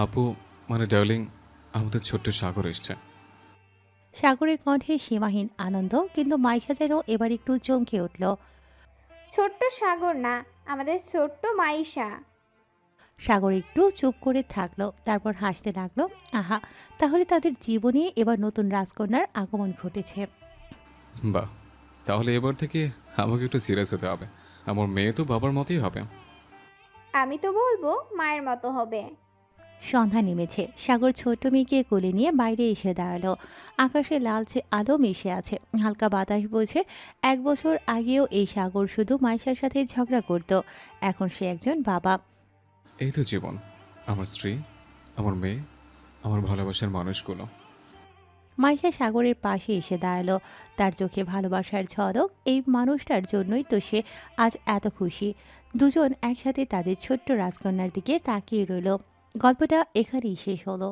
আপু মানে ডার্লিং, আমাদের ছোট্ট সাগর এসছে। সাগরের কণ্ঠে সীমাহীন আনন্দ, কিন্তু মাইশা যেন এবার একটু চমকে উঠল। ছোট্ট সাগর না, আমাদের ছোট্ট মাইশা। সাগর একটু চুপ করে থাকলো, তারপর হাসতে লাগলো। আহা, তাহলে তাদের জীবনে এবার নতুন রাজকন্যার আগমন ঘটেছে। বাহ, তাহলে এবার থেকে আমাকে একটু সিরিয়াস হতে হবে। আমার মেয়ে তো বাবার মতোই হবে। আমি তো বলবো মায়ের মতো হবে। সন্ধ্যা নেমেছে। সাগর ছোট্ট মেয়েকে কোলে নিয়ে বাইরে এসে দাঁড়ালো। আকাশে লালচে আলো মিশে আছে, হালকা বাতাস বইছে। 1 বছর আগেও এই সাগর শুধু মাইশার সাথে ঝগড়া করত। এখন সে একজন বাবা। এই তো জীবন, আমার স্ত্রী, আমার মেয়ে, আমার ভালোবাসার মানুষগুলো। মাইশা সাগরের পাশে এসে দাঁড়ালো। তার চোখে ভালোবাসার ঝলক। এই মানুষটার জন্যই তো সে আজ এত খুশি। দুজন একসাথে তাদের ছোট্ট রাজকন্যার দিকে তাকিয়ে রইল। গল্পটা এখানেই শেষ হলো।